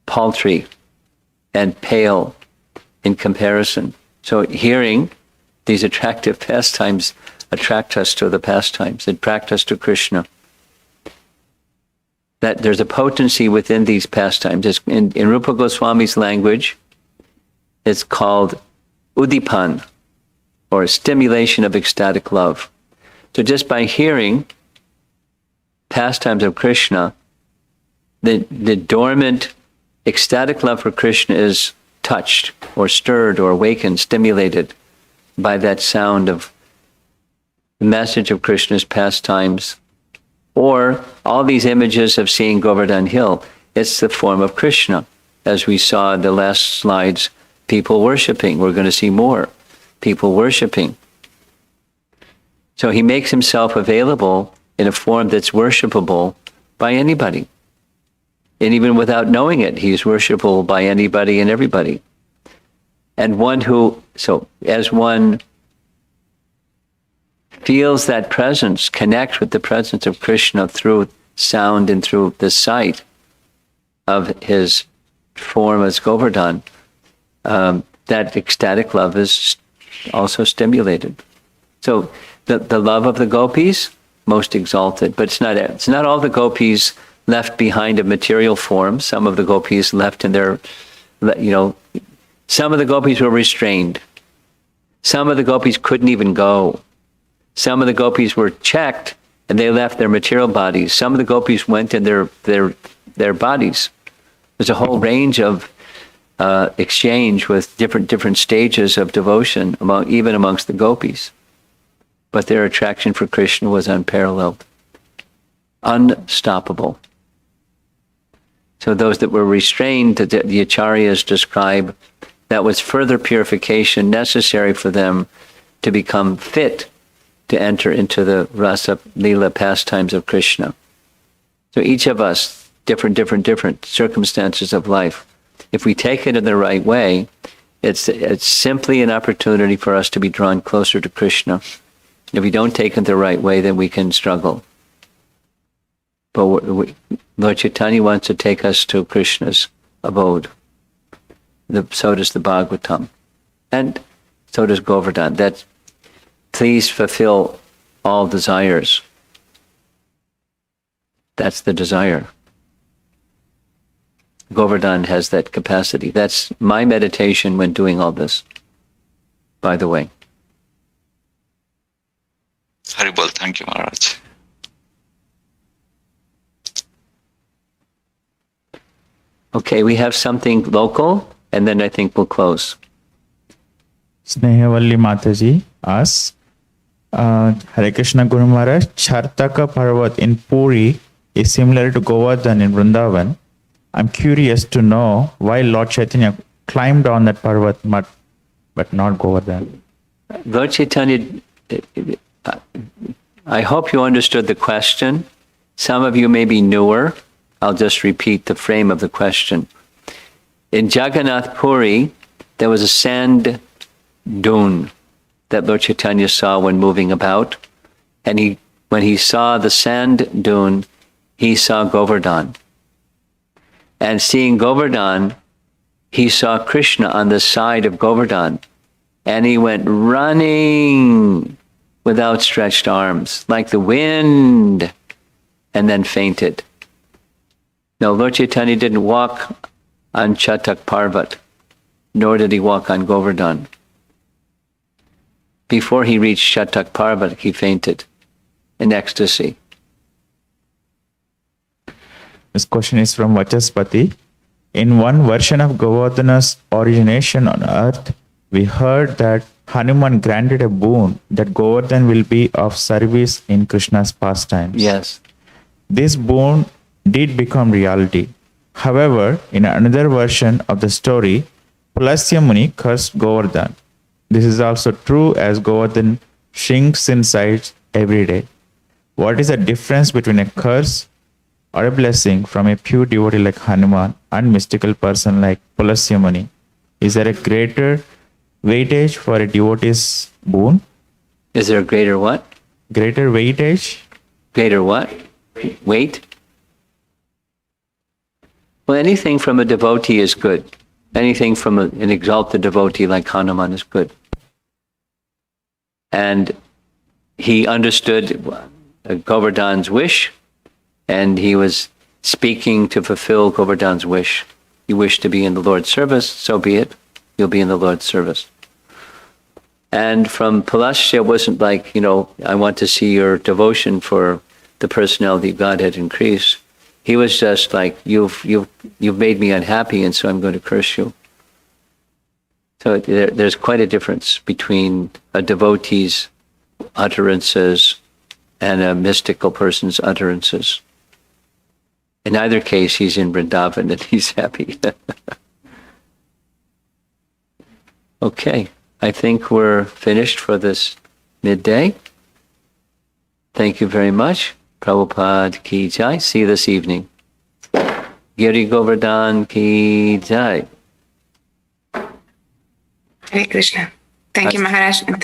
paltry and pale in comparison. So hearing these attractive pastimes attract us to the pastimes, attract us to Krishna. that there's a potency within these pastimes. In Rupa Goswami's language, it's called udipan, or stimulation of ecstatic love. So just by hearing pastimes of Krishna, the dormant ecstatic love for Krishna is touched or stirred or awakened, stimulated by that sound of the message of Krishna's pastimes, or all these images of seeing Govardhan Hill. It's the form of Krishna. As we saw in the last slides, people worshiping. We're going to see more people worshiping. So he makes himself available in a form that's worshipable by anybody. And even without knowing it, he's worshipable by anybody and everybody. And as one feels that presence, connects with the presence of Krishna through sound and through the sight of his form as Govardhan, that ecstatic love is also stimulated. So the love of the gopis, most exalted, but it's not all the gopis left behind a material form. Some of the gopis left in their, some of the gopis were restrained. Some of the gopis couldn't even go. Some of the gopis were checked and they left their material bodies. Some of the gopis went in their bodies. There's a whole range of exchange with different stages of devotion even amongst the gopis. But their attraction for Krishna was unparalleled, unstoppable. So those that were restrained, the acharyas describe, that was further purification necessary for them to become fit to enter into the rasa lila pastimes of Krishna. So each of us, different circumstances of life. If we take it in the right way, it's simply an opportunity for us to be drawn closer to Krishna. If we don't take it the right way, then we can struggle. But Lord Chaitanya wants to take us to Krishna's abode. So does the Bhagavatam. And so does Govardhan. Please fulfill all desires. That's the desire. Govardhan has that capacity. That's my meditation when doing all this, by the way. Haribol, thank you, Maharaj. Okay, we have something local, and then I think we'll close. Snehavalli Mataji asks, Hare Krishna Guru Maharaj, Chartaka Parvat in Puri is similar to Govardhan in Vrindavan. I'm curious to know why Lord Chaitanya climbed on that Parvat but not Govardhan. Lord Chaitanya, I hope you understood the question. Some of you may be newer. I'll just repeat the frame of the question. In Jagannath Puri, there was a sand dune that Lord Chaitanya saw when moving about. And when he saw the sand dune, he saw Govardhan. And seeing Govardhan, he saw Krishna on the side of Govardhan. And he went running with outstretched arms, like the wind, and then fainted. No, Lord Chaitanya didn't walk on Chatak Parvat, nor did he walk on Govardhan. Before he reached Chatak Parvat, he fainted in ecstasy. This question is from Vachaspati. In one version of Govardhana's origination on earth, we heard that Hanuman granted a boon that Govardhan will be of service in Krishna's pastimes. Yes. This boon did become reality. However, in another version of the story, Pulasya Muni cursed Govardhan. This is also true as Govardhan shrinks in size every day. What is the difference between a curse or a blessing from a pure devotee like Hanuman and mystical person like Pulasya Muni? Is there a greater weightage for a devotee's boon? Is there a greater what? Greater weightage? Greater what? Weight? Well, anything from a devotee is good. Anything from an exalted devotee like Hanuman is good. And he understood Govardhan's wish, and he was speaking to fulfill Govardhan's wish. You wish to be in the Lord's service, so be it. You'll be in the Lord's service. And from Palasya, it wasn't like, I want to see your devotion for the personality of Godhead increase. He was just like, you've made me unhappy, and so I'm going to curse you. So there's quite a difference between a devotee's utterances and a mystical person's utterances. In either case, he's in Vrindavan and he's happy. Okay, I think we're finished for this midday. Thank you very much. Prabhupada ki jai. See you this evening. Giri Govardhan ki jai. Hare Krishna. Thank you, Maharaj. And